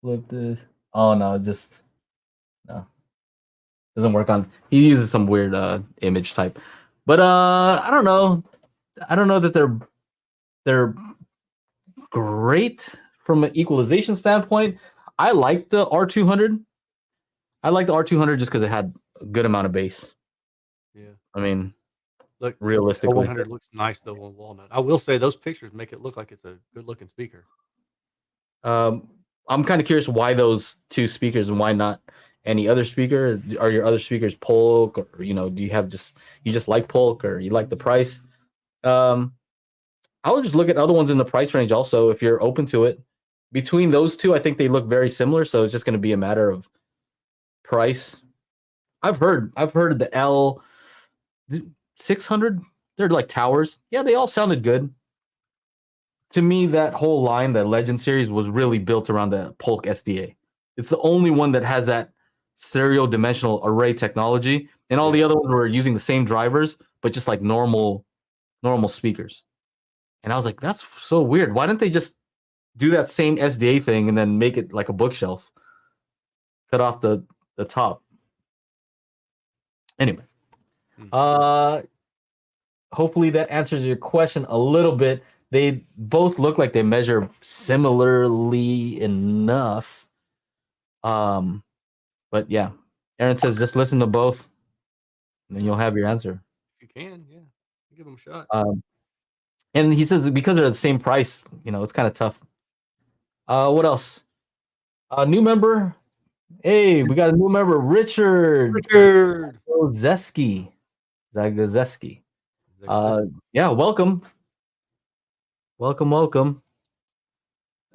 Speaker 1: Flip this. Oh no, no. Doesn't work on. He uses some weird image type. But I don't know. I don't know that they're great from an equalization standpoint. I like the R200. I like the R200 just because it had a good amount of bass.
Speaker 3: Yeah.
Speaker 1: I mean,
Speaker 3: Look,
Speaker 1: realistically,
Speaker 3: 100 looks nice though on walnut. I will say those pictures make it look like it's a good looking speaker.
Speaker 1: I'm kind of curious why those two speakers and why not any other speaker. Are your other speakers Polk, or do you have you just like Polk, or you like the price? I would just look at other ones in the price range also if you're open to it. Between those two, I think they look very similar, so it's just going to be a matter of price. I've heard the L600, they're like towers. Yeah, they all sounded good. To me, that whole line, the Legend series, was really built around the Polk SDA. It's the only one that has that stereo dimensional array technology, and all the other ones were using the same drivers, but just like normal speakers. And I was like, that's so weird. Why didn't they just do that same SDA thing and then make it like a bookshelf? Cut off the top. Anyway, hopefully that answers your question a little bit. They both look like they measure similarly enough. But yeah, Aaron says just listen to both, and then you'll have your answer.
Speaker 3: If you can, yeah, give them a shot.
Speaker 1: And he says because they're the same price, it's kind of tough. What else? A new member. Hey, we got a new member, Richard Zagozeski. Zagozeski. Yeah, welcome. Welcome.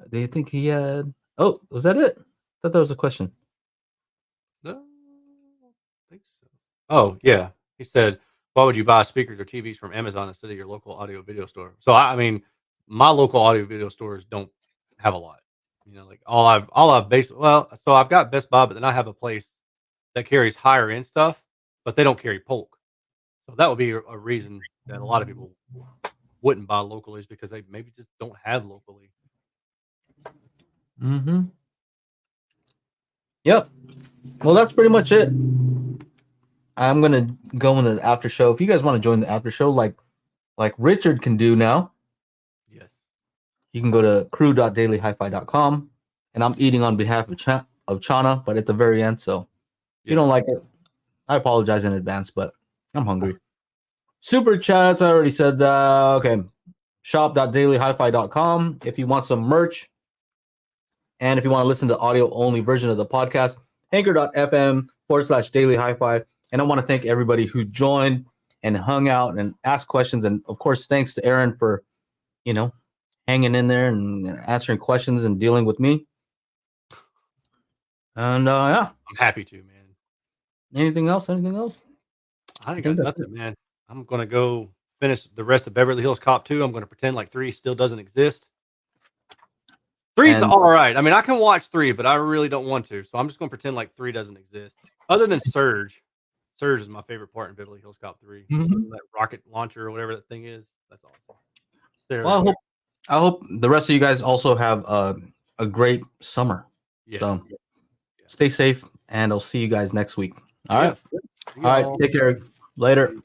Speaker 1: Do you think he had? Oh, was that it? I thought that was a question.
Speaker 3: No, I don't think so. Oh, yeah. He said, why would you buy speakers or TVs from Amazon instead of your local audio video store? So, I mean, my local audio video stores don't have a lot. Like all I've basically, so I've got Best Buy, but then I have a place that carries higher end stuff, but they don't carry Polk. So that would be a reason that a lot of people wouldn't buy locally, is because they maybe just don't have locally.
Speaker 1: Mm-hmm. Yep. Well, that's pretty much it. I'm gonna go into the after show. If you guys want to join the after show, like Richard can do now,
Speaker 3: Yes.
Speaker 1: you can go to crew.dailyhifi.com, and I'm eating on behalf of Chana, but at the very end. So if you don't like it, I apologize in advance, but I'm hungry. Super chats, I already said that. Okay. Shop.dailyhifi.com if you want some merch. And if you want to listen to the audio only version of the podcast, anchor.fm/Daily HiFi. And I want to thank everybody who joined and hung out and asked questions. And of course, thanks to Aaron for, hanging in there and answering questions and dealing with me. And yeah.
Speaker 3: I'm happy to, man.
Speaker 1: Anything else?
Speaker 3: I ain't got nothing, man. I'm going to go finish the rest of Beverly Hills Cop 2. I'm going to pretend like 3 still doesn't exist. 3's all right. I mean, I can watch 3, but I really don't want to. So I'm just going to pretend like 3 doesn't exist. Other than Surge. Surge is my favorite part in Beverly Hills Cop 3. That rocket launcher or whatever that thing is. That's awesome.
Speaker 1: Well, I hope the rest of you guys also have a great summer.
Speaker 3: Yeah.
Speaker 1: So stay safe, and I'll see you guys next week. All right. All right. Take care. Later.